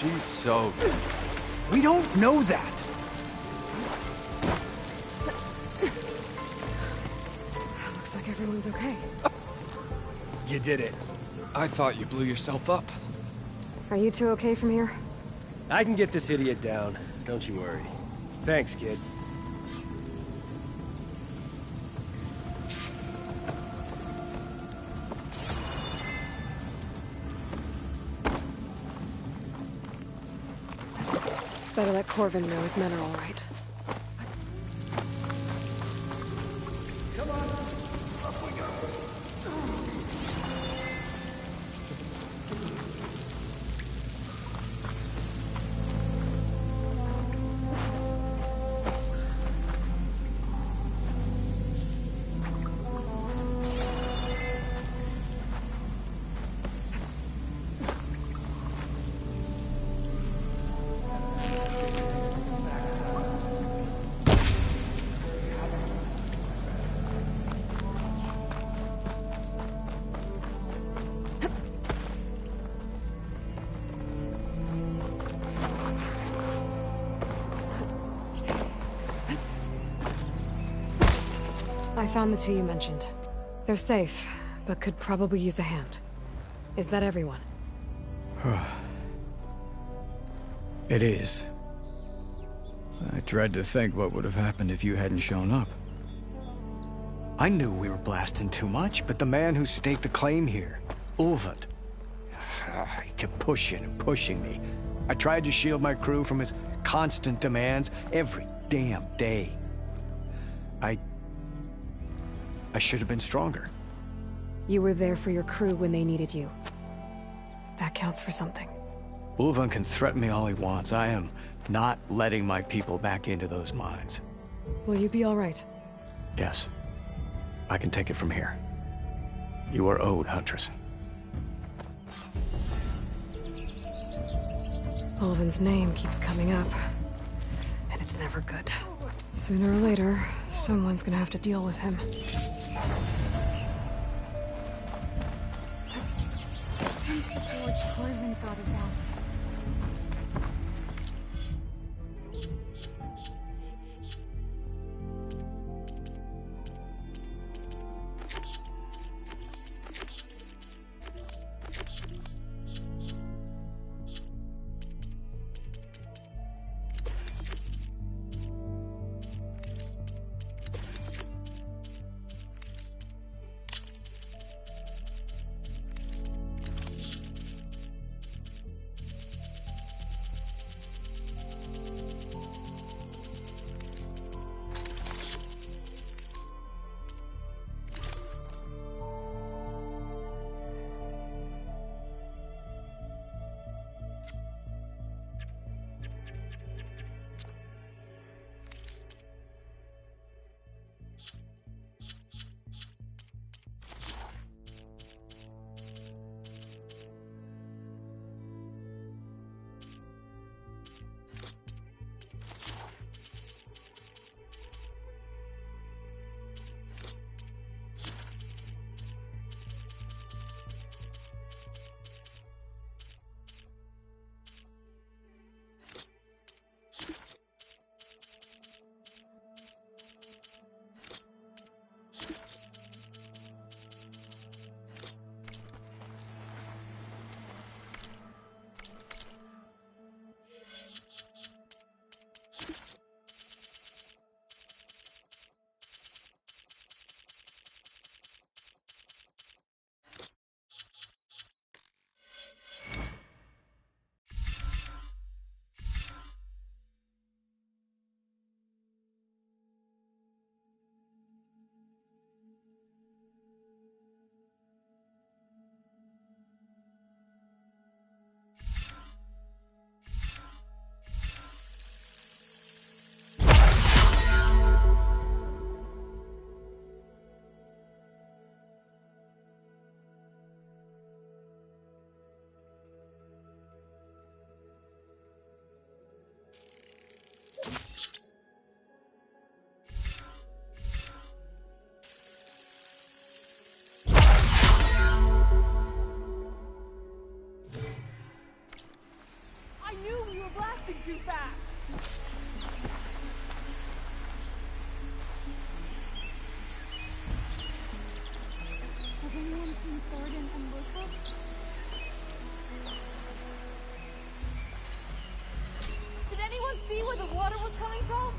She's so good. We don't know that. Looks like everyone's okay. You did it. I thought you blew yourself up. Are you two okay from here? I can get this idiot down. Don't you worry. Thanks, kid. Better let Corvin know his men are all right. I found the two you mentioned. They're safe, but could probably use a hand. Is that everyone? It is. I dread to think what would have happened if you hadn't shown up. I knew we were blasting too much, but the man who staked the claim here, Ulvund, he kept pushing and pushing me. I tried to shield my crew from his constant demands every damn day. I should have been stronger. You were there for your crew when they needed you. That counts for something. Ulvund can threaten me all he wants. I am not letting my people back into those mines. Will you be all right? Yes. I can take it from here. You are owed, Huntress. Ulvund's name keeps coming up, and it's never good. Sooner or later, someone's gonna have to deal with him. Since the Forge Corvin got us out. knew we were blasting too fast. Has anyone seen Thornton and Luca? Did anyone see where the water was coming from?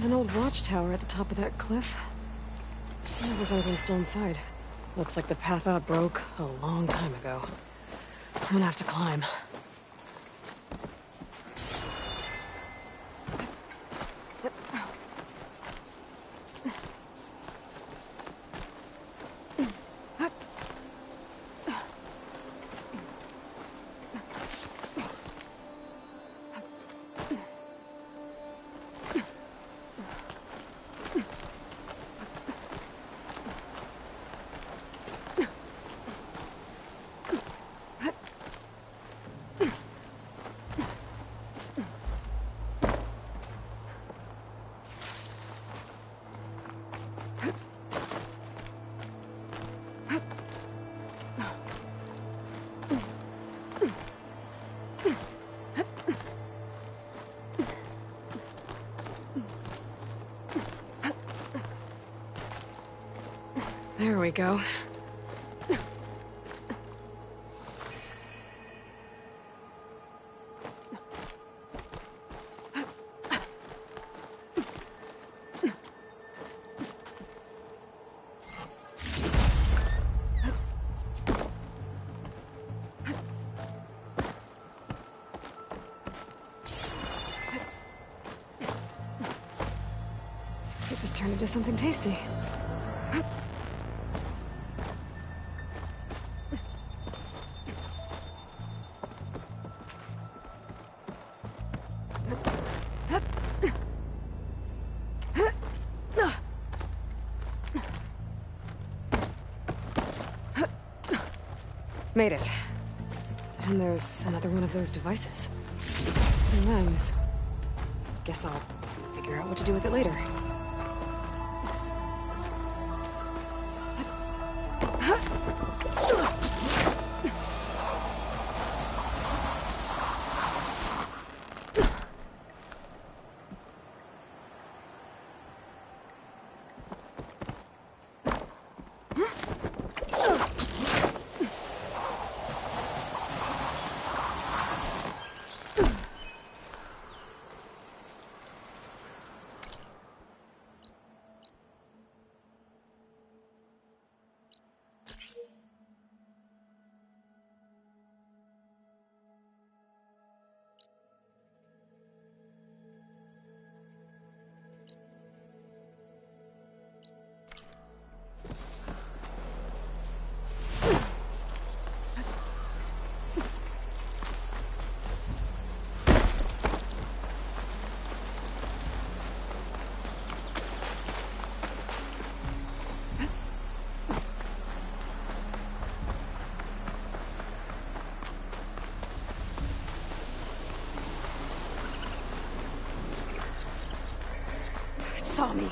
an old watchtower at the top of that cliff. I wonder if there's anything still inside. Looks like the path out broke a long time ago. I'm gonna have to climb. There we go. Get this turned into something tasty. Made it. And there's another one of those devices. A lens. Guess I'll figure out what to do with it later. Saw me.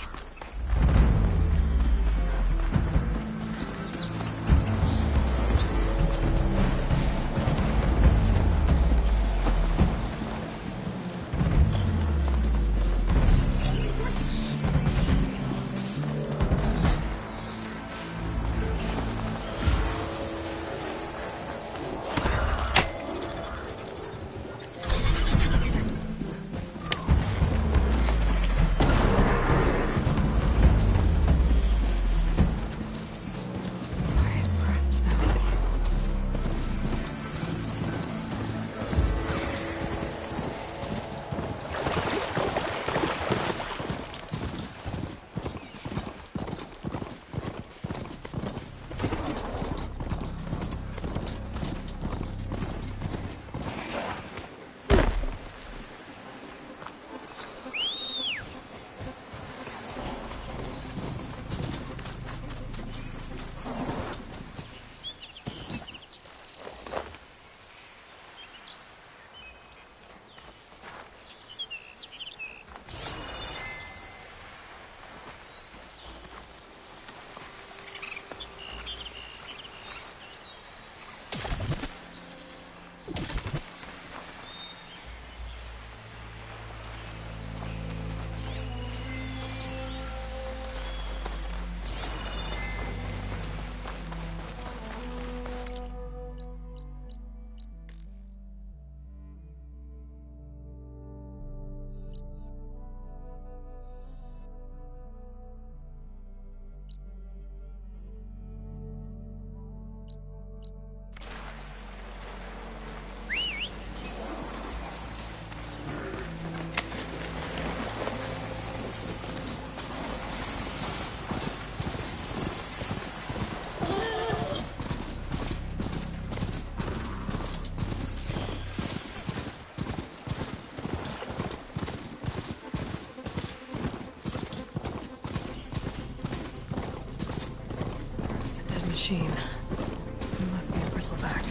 machine. It must be a bristleback.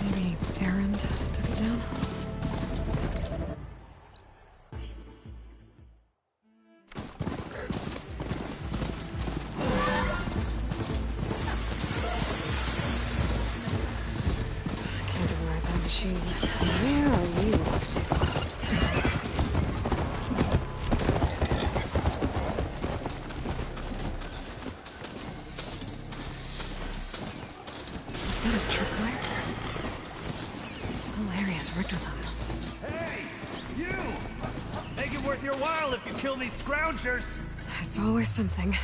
Maybe Erend took it down? Can't override that machine. Where are you off to? Is that a tripwire? The whole area's rigged with them. Hey, you! Make it worth your while if you kill these scroungers. It's always something.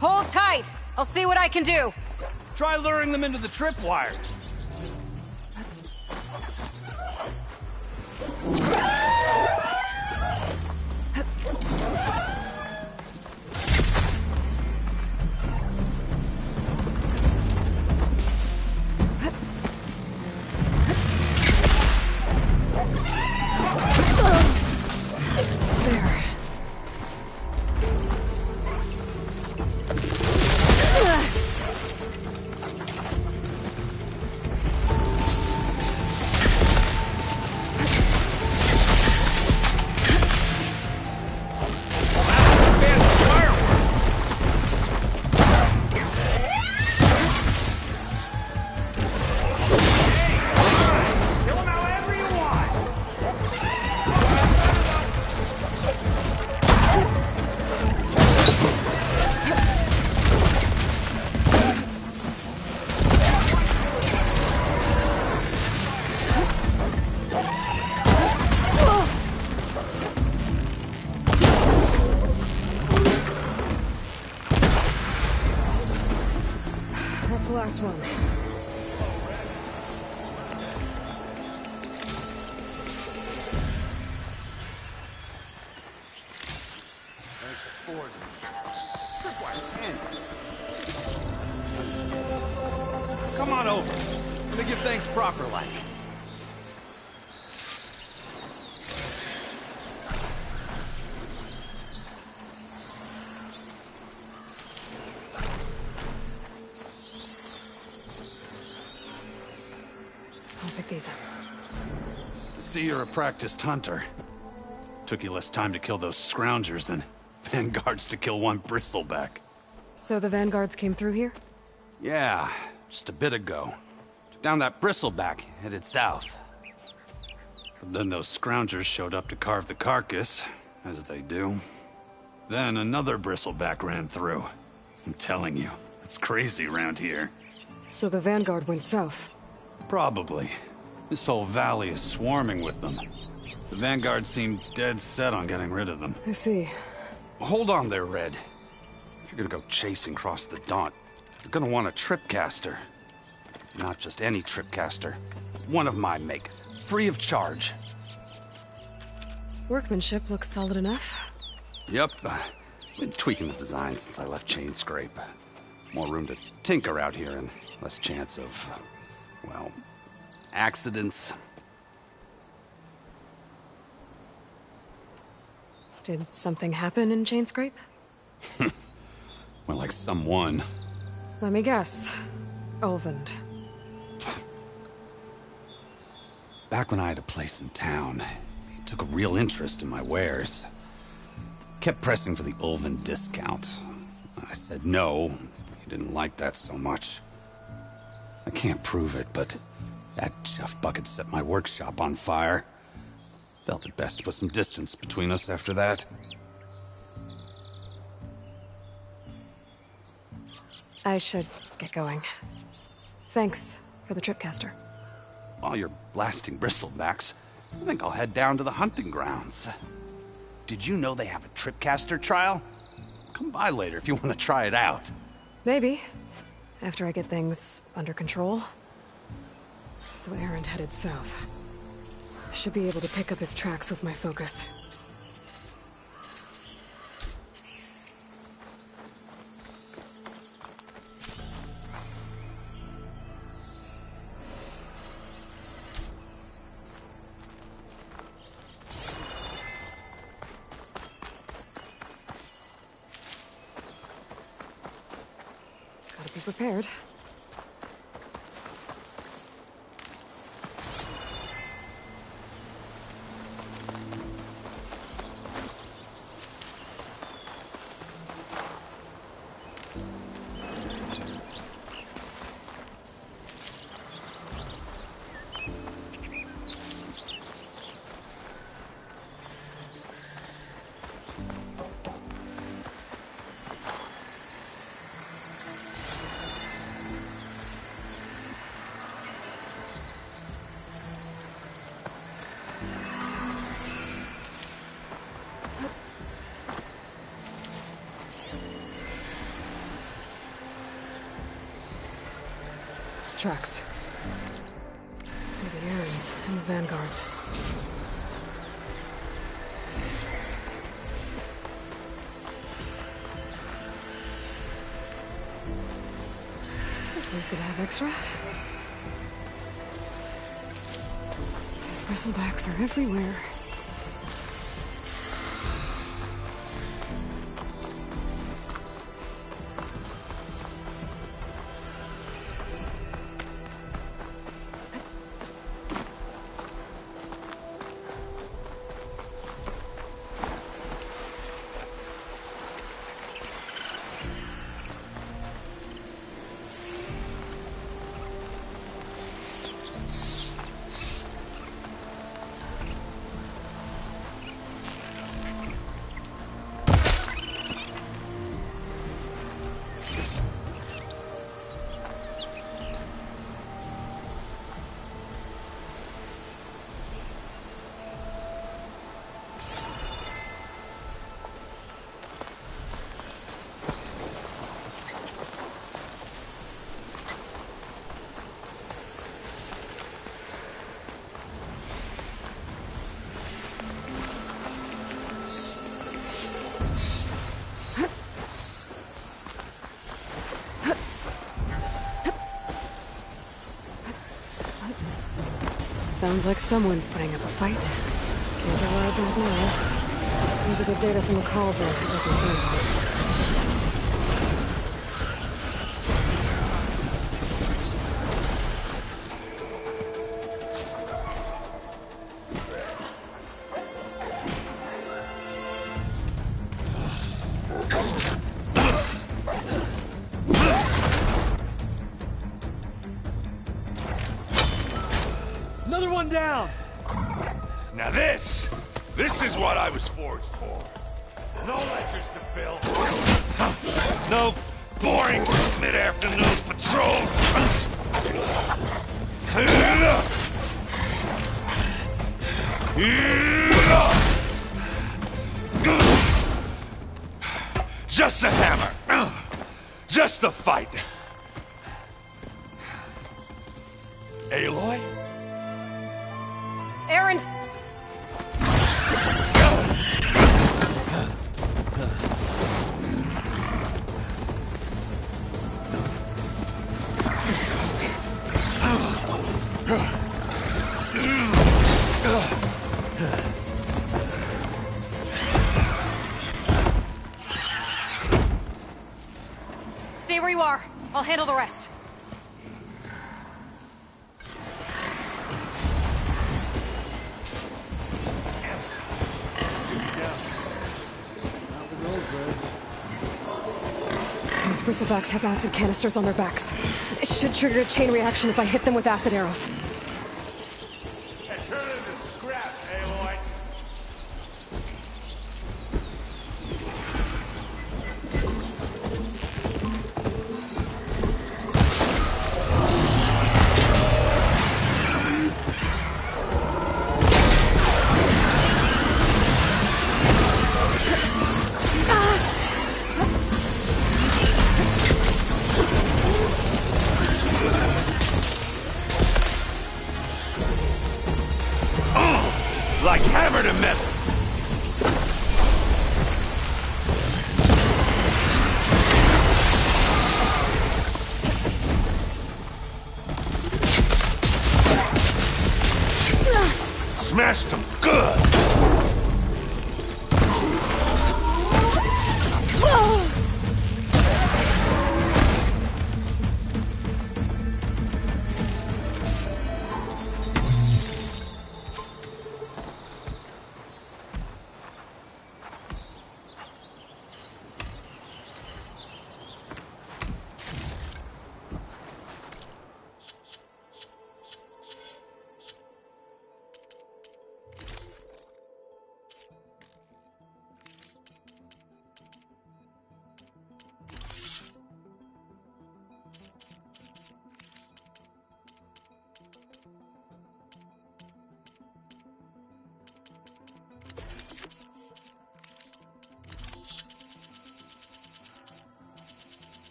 Hold tight! I'll see what I can do! Try luring them into the tripwires. There. Kill them however you want. That's the last one. Come on over. Let me give thanks proper like. I'll pick these up. See, you're a practiced hunter. Took you less time to kill those scroungers than vanguards to kill one bristleback. So the vanguards came through here? Yeah, just a bit ago. Took down that bristleback, headed south. But then those scroungers showed up to carve the carcass, as they do. Then another bristleback ran through. I'm telling you, it's crazy around here. So the vanguard went south. Probably. This whole valley is swarming with them. The vanguard seemed dead set on getting rid of them. I see. Hold on there, Red. If you're gonna go chasing across the Daunt, you're gonna want a tripcaster. Not just any tripcaster. One of my make. Free of charge. Workmanship looks solid enough. Yep. Been tweaking the design since I left Chain Scrape. More room to tinker out here and less chance of, well, accidents. Did something happen in Chainscrape? Well, like someone. Let me guess. Ulvund. Back when I had a place in town, he took a real interest in my wares. Kept pressing for the Ulvund discount. I said no. He didn't like that so much. I can't prove it, but that chuff bucket set my workshop on fire. Felt it best to put some distance between us after that. I should get going. Thanks for the tripcaster. While you're blasting bristlebacks, I think I'll head down to the hunting grounds. Did you know they have a tripcaster trial? Come by later if you want to try it out. Maybe. After I get things under control. So Erend headed south. Should be able to pick up his tracks with my focus. Gotta be prepared. Tracks. The Errands and the Vanguards. It's always good to have extra. These bristlebacks are everywhere. Sounds like someone's putting up a fight. Can't arrive that now. Need to get data from the call book. Another one down! Now this is what I was forged for. No ledgers to fill. No boring mid-afternoon patrols. Just a hammer. Just the fight. Aloy? Erend! Stay where you are. I'll handle the rest. Those bristlebacks have acid canisters on their backs. It should trigger a chain reaction if I hit them with acid arrows. Turn it into scraps, Aloy. Like hammer to metal. Smashed them good.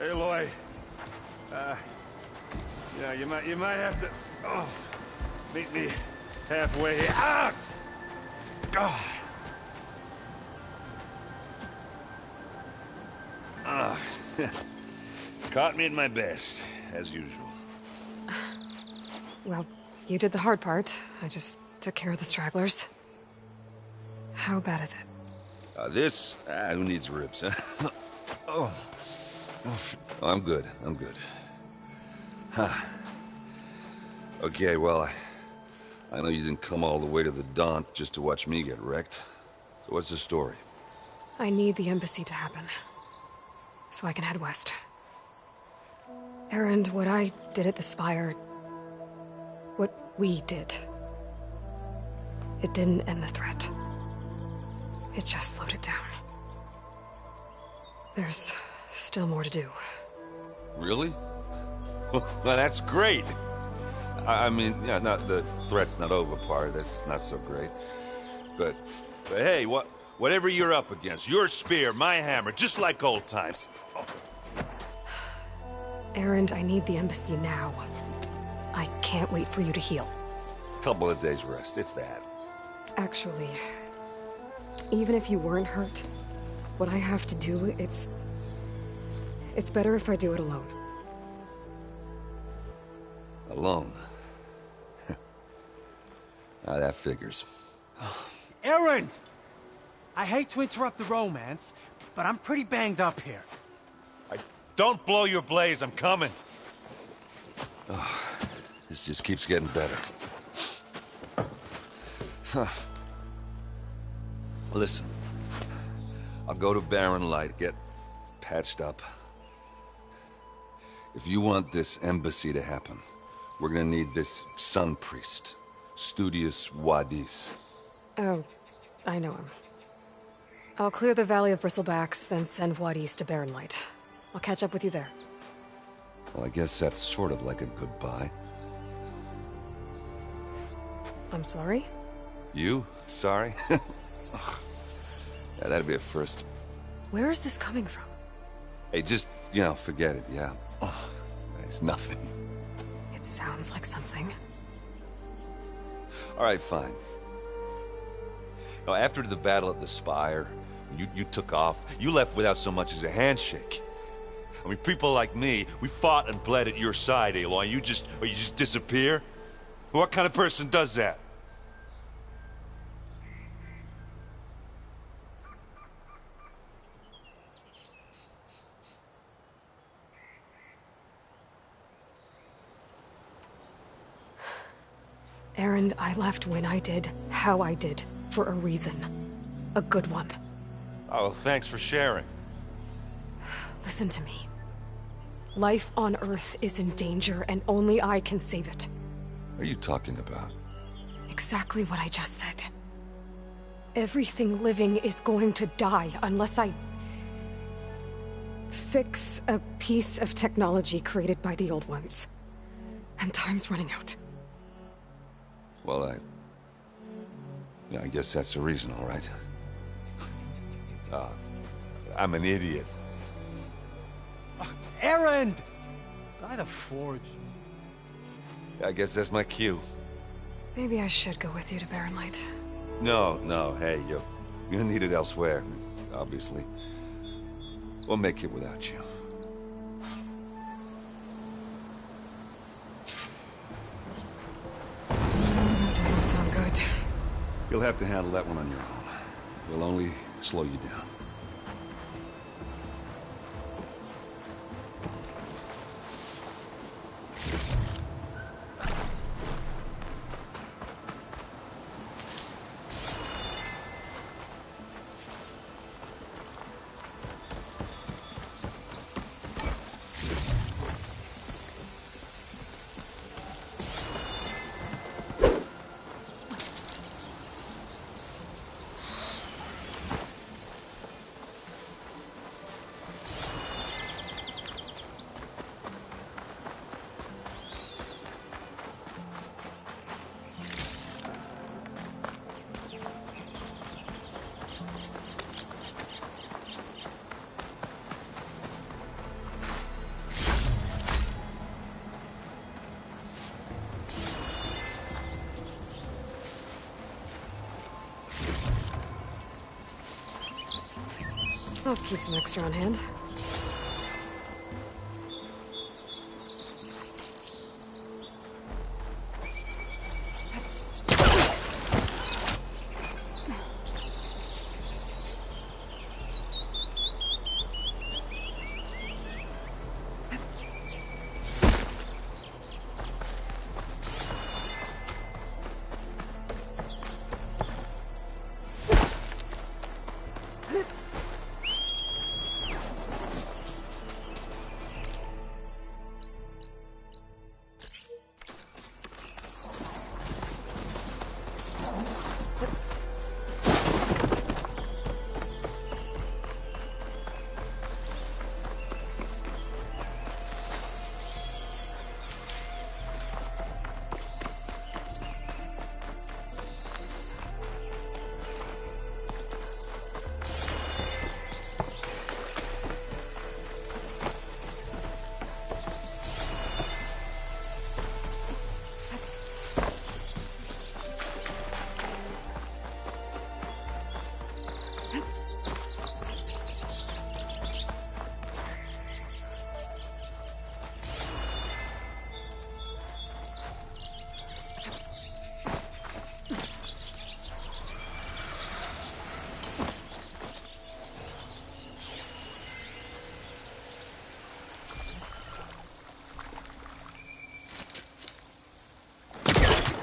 Aloy, yeah, you might have to meet me halfway. Ah! God. Caught me at my best, as usual. Well, you did the hard part. I just took care of the stragglers. How bad is it? Who needs ribs, huh? Oh, I'm good. I'm good. Huh. Okay, well, I know you didn't come all the way to the Daunt just to watch me get wrecked. So what's the story? I need the embassy to happen, so I can head west. Erend, what I did at the Spire, what we did, it didn't end the threat. It just slowed it down. There's still more to do. Really? Well, that's great. I mean, yeah, not the threat's not over part. That's not so great. But hey, whatever you're up against, your spear, my hammer, just like old times. Erend, I need the embassy now. I can't wait for you to heal. Couple of days rest, if that. Actually, even if you weren't hurt, what I have to do, it's better if I do it alone. Alone? That figures. Erend! I hate to interrupt the romance, but I'm pretty banged up here. Don't blow your blaze, I'm coming. Oh, this just keeps getting better. Huh. Listen, I'll go to Barren Light, get patched up. If you want this embassy to happen, we're gonna need this Sun Priest, Studius Wadis. Oh, I know him. I'll clear the Valley of Bristlebacks, then send Wadis to Barren Light. I'll catch up with you there. Well, I guess that's sort of like a goodbye. I'm sorry? You? Sorry? Yeah, that'd be a first. Where is this coming from? Hey, just, forget it, yeah? Oh, it's nothing. It sounds like something. All right, fine. After the battle at the Spire, you took off, you left without so much as a handshake. I mean, people like me, we fought and bled at your side, Aloy. You just disappear? What kind of person does that? Erend, I left when I did, how I did, for a reason. A good one. Oh, thanks for sharing. Listen to me. Life on Earth is in danger, and only I can save it. What are you talking about? Exactly what I just said. Everything living is going to die unless I fix a piece of technology created by the Old Ones. And time's running out. Well, I guess that's the reason, all right. I'm an idiot. Erend! By the Forge. I guess that's my cue. Maybe I should go with you to Barren Light. No, hey, you're needed elsewhere, obviously. We'll make it without you. That doesn't sound good. You'll have to handle that one on your own. We'll only slow you down. I'll keep some extra on hand.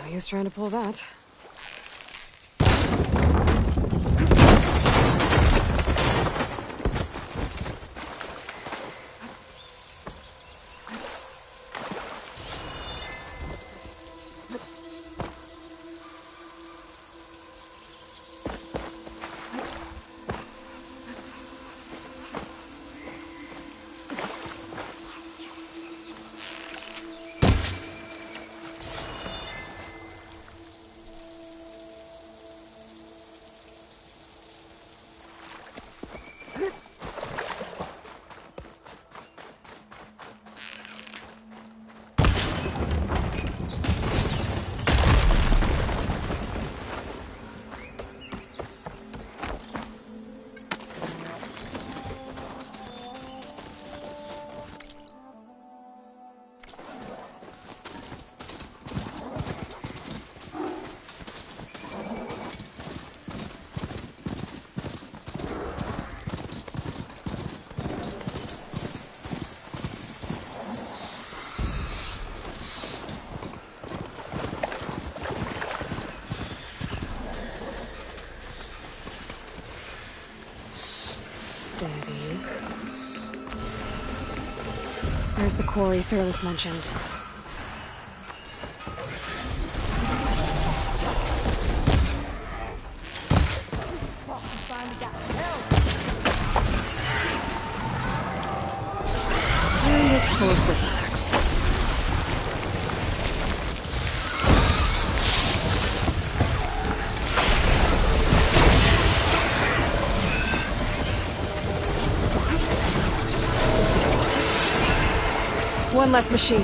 No use trying to pull that. There's the quarry Fearless mentioned. And it's full of Bristlebags. One less machine.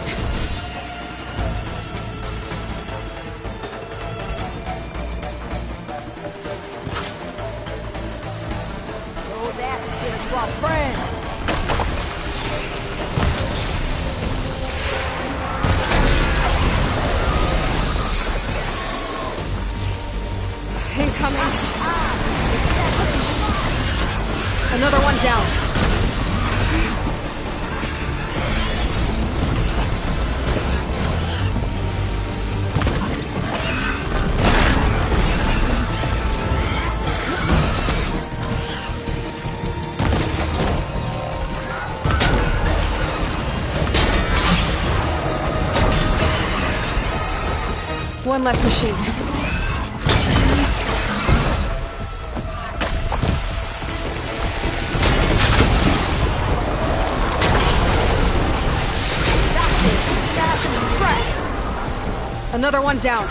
Oh, that's good, our friend. Incoming. Another one down. One less machine. Another one down.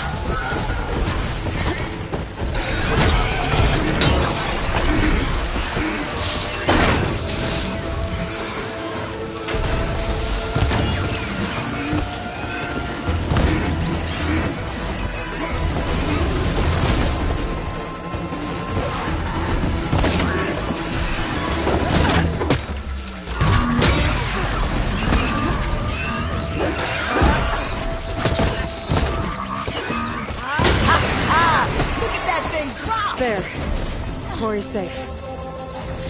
There. Quarry's safe.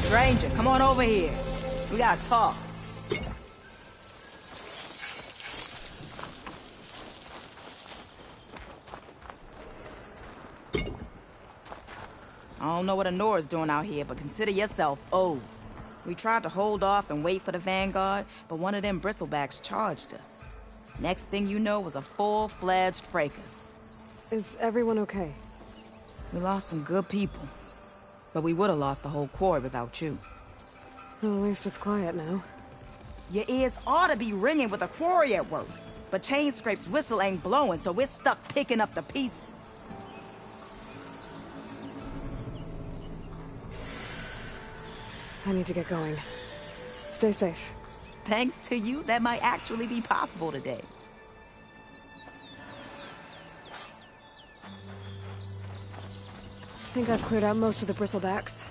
Stranger, come on over here. We gotta talk. I don't know what Honora's doing out here, but consider yourself owed. We tried to hold off and wait for the Vanguard, but one of them bristlebacks charged us. Next thing you know was a full-fledged fracas. Is everyone okay? We lost some good people, but we would have lost the whole quarry without you. Well, at least it's quiet now. Your ears ought to be ringing with a quarry at work, but Chainscrape's whistle ain't blowing, so we're stuck picking up the pieces. I need to get going. Stay safe. Thanks to you, that might actually be possible today. I think I've cleared out most of the bristlebacks.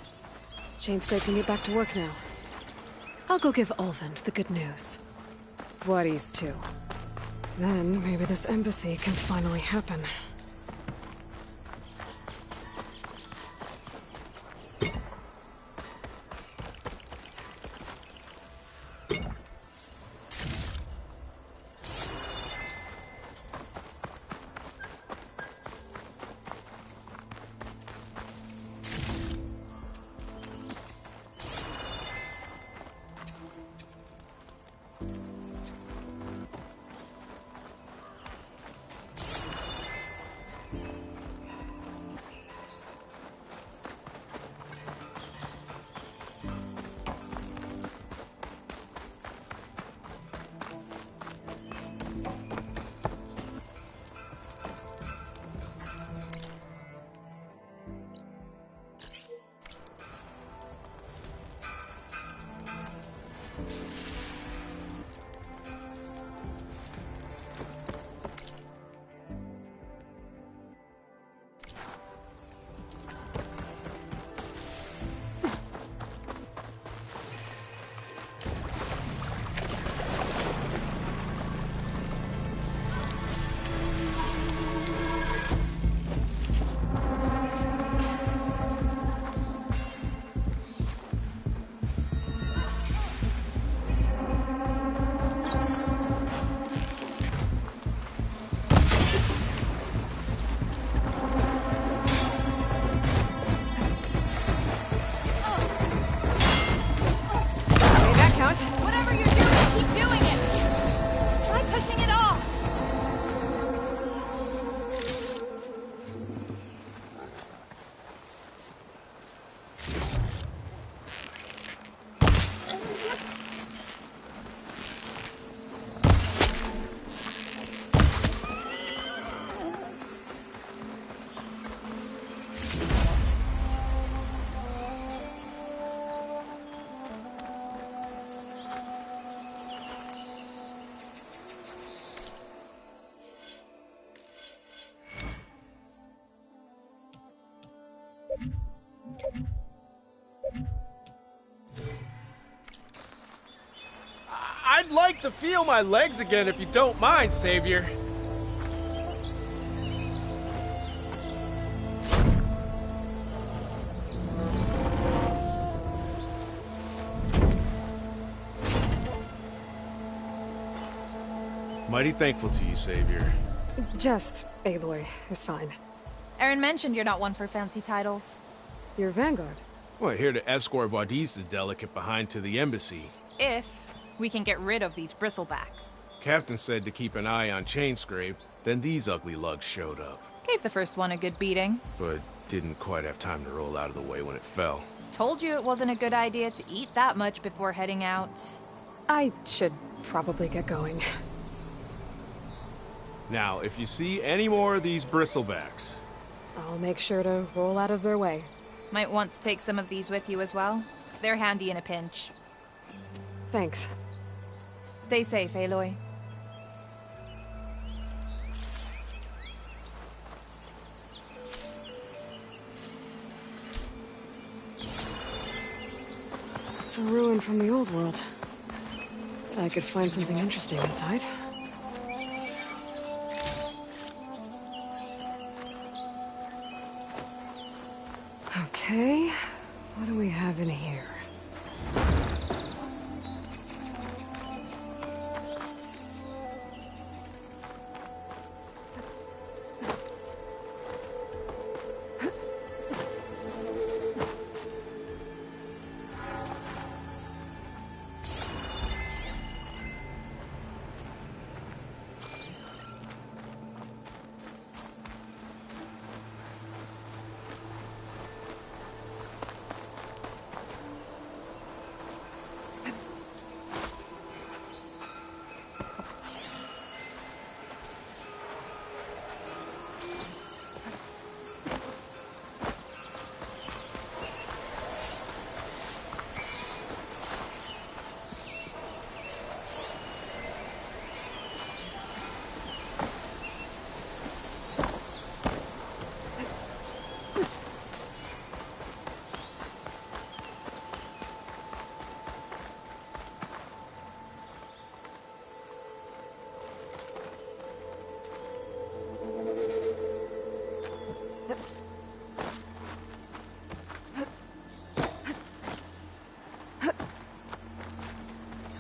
Chainscrape can get back to work now. I'll go give Ulvund the good news. Bloodies, too. Then, maybe this embassy can finally happen. Whatever you're doing, keep doing it! Try pushing it off! I'd like to feel my legs again if you don't mind, Savior. Mighty thankful to you, Savior. Just Aloy is fine. Aaron mentioned you're not one for fancy titles. You're Vanguard. Well, here to escort Wadis's delegate behind to the embassy. If we can get rid of these bristlebacks. Captain said to keep an eye on Chainscrape, then these ugly lugs showed up. Gave the first one a good beating. But didn't quite have time to roll out of the way when it fell. Told you it wasn't a good idea to eat that much before heading out. I should probably get going. Now, if you see any more of these bristlebacks... I'll make sure to roll out of their way. Might want to take some of these with you as well. They're handy in a pinch. Thanks. Stay safe, Aloy. It's a ruin from the old world. I could find something interesting inside. Okay, what do we have in here?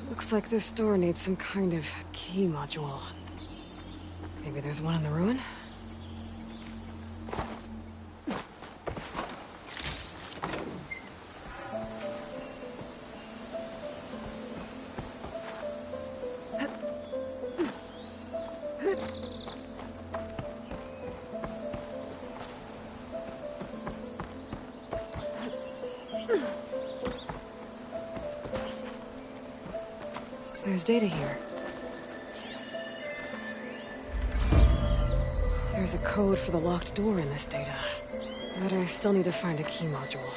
Looks like this door needs some kind of key module. Maybe there's one in the ruin? There's data here. There's a code for the locked door in this data. But I still need to find a key module.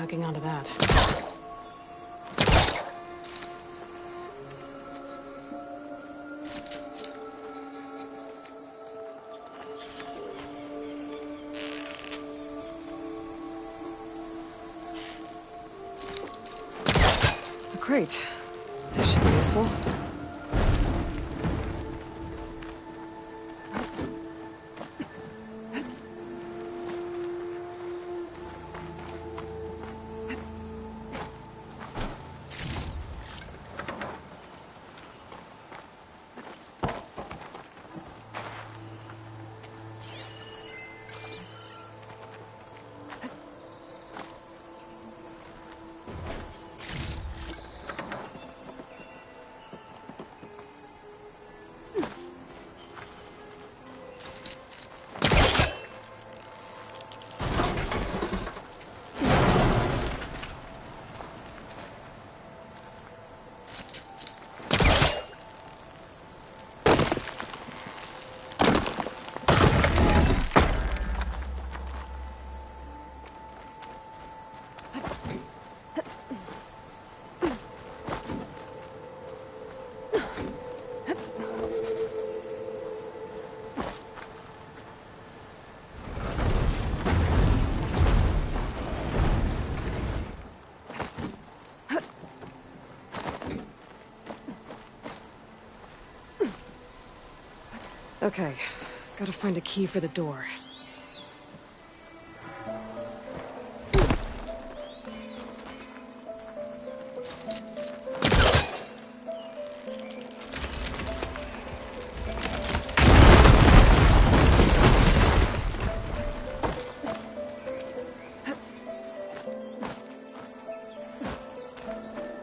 Hooking onto that. A crate. This should be useful. Okay, gotta find a key for the door.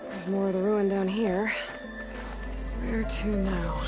There's more of the ruin down here. Where to now?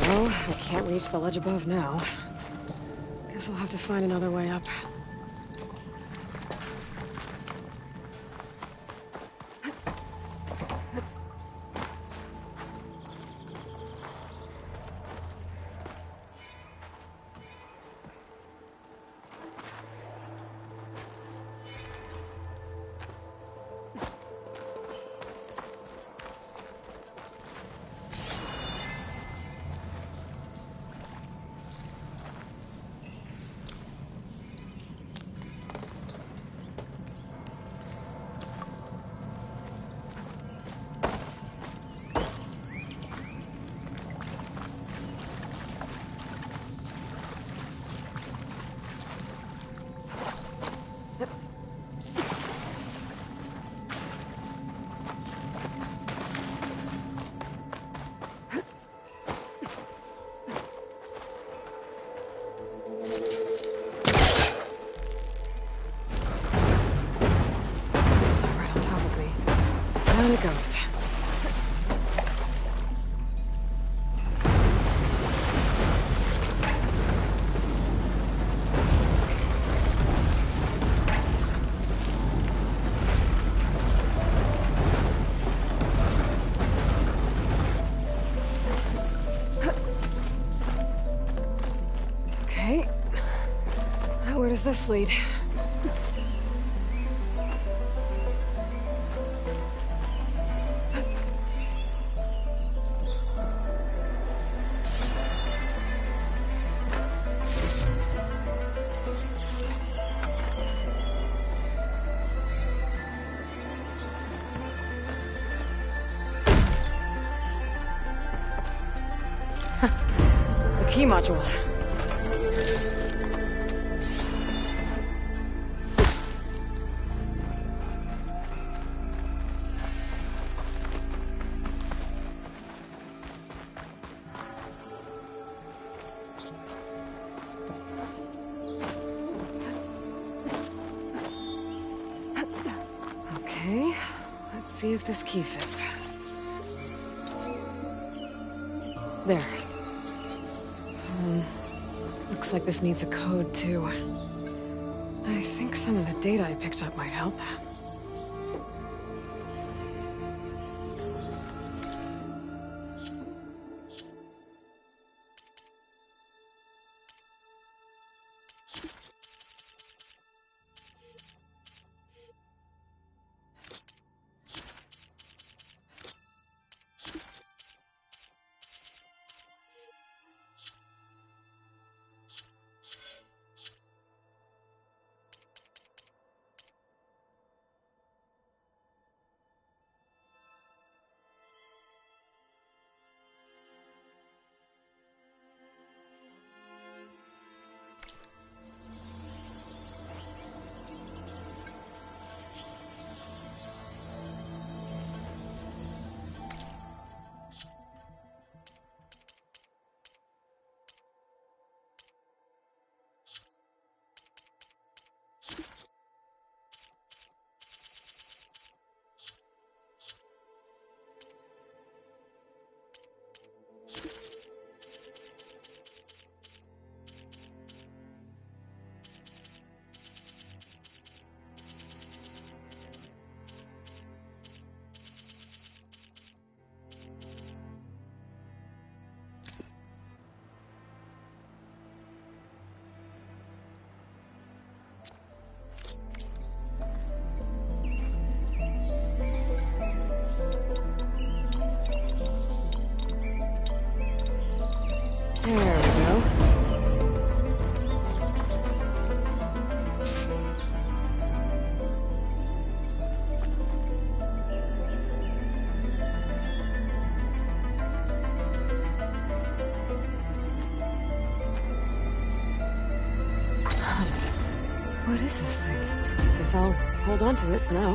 Well, I can't reach the ledge above now. Guess I'll have to find another way up. Down it goes. Okay. Now where does this lead? The key module. Okay, let's see if this key fits. There. Looks like this needs a code, too. I think some of the data I picked up might help. There we go. What is this thing? Guess I'll hold on to it for now.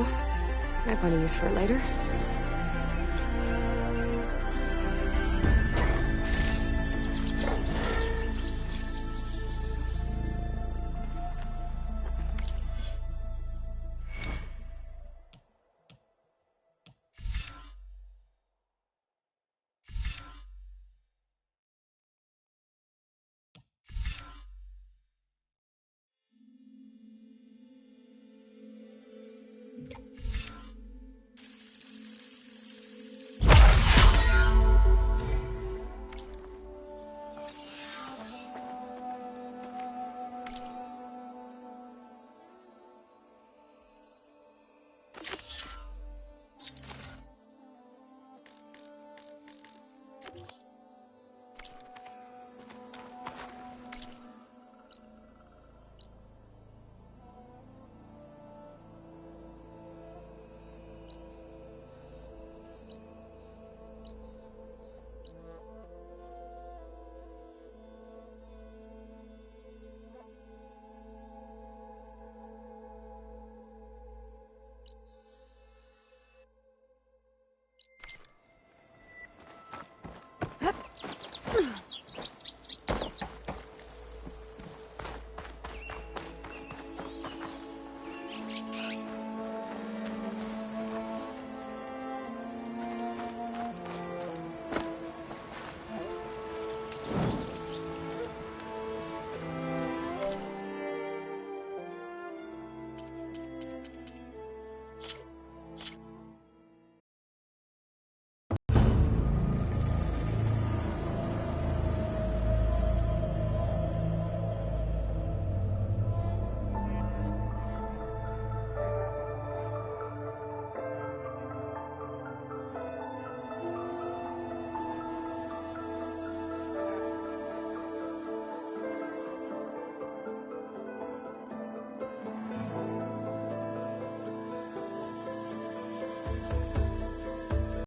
Might find a use for it later.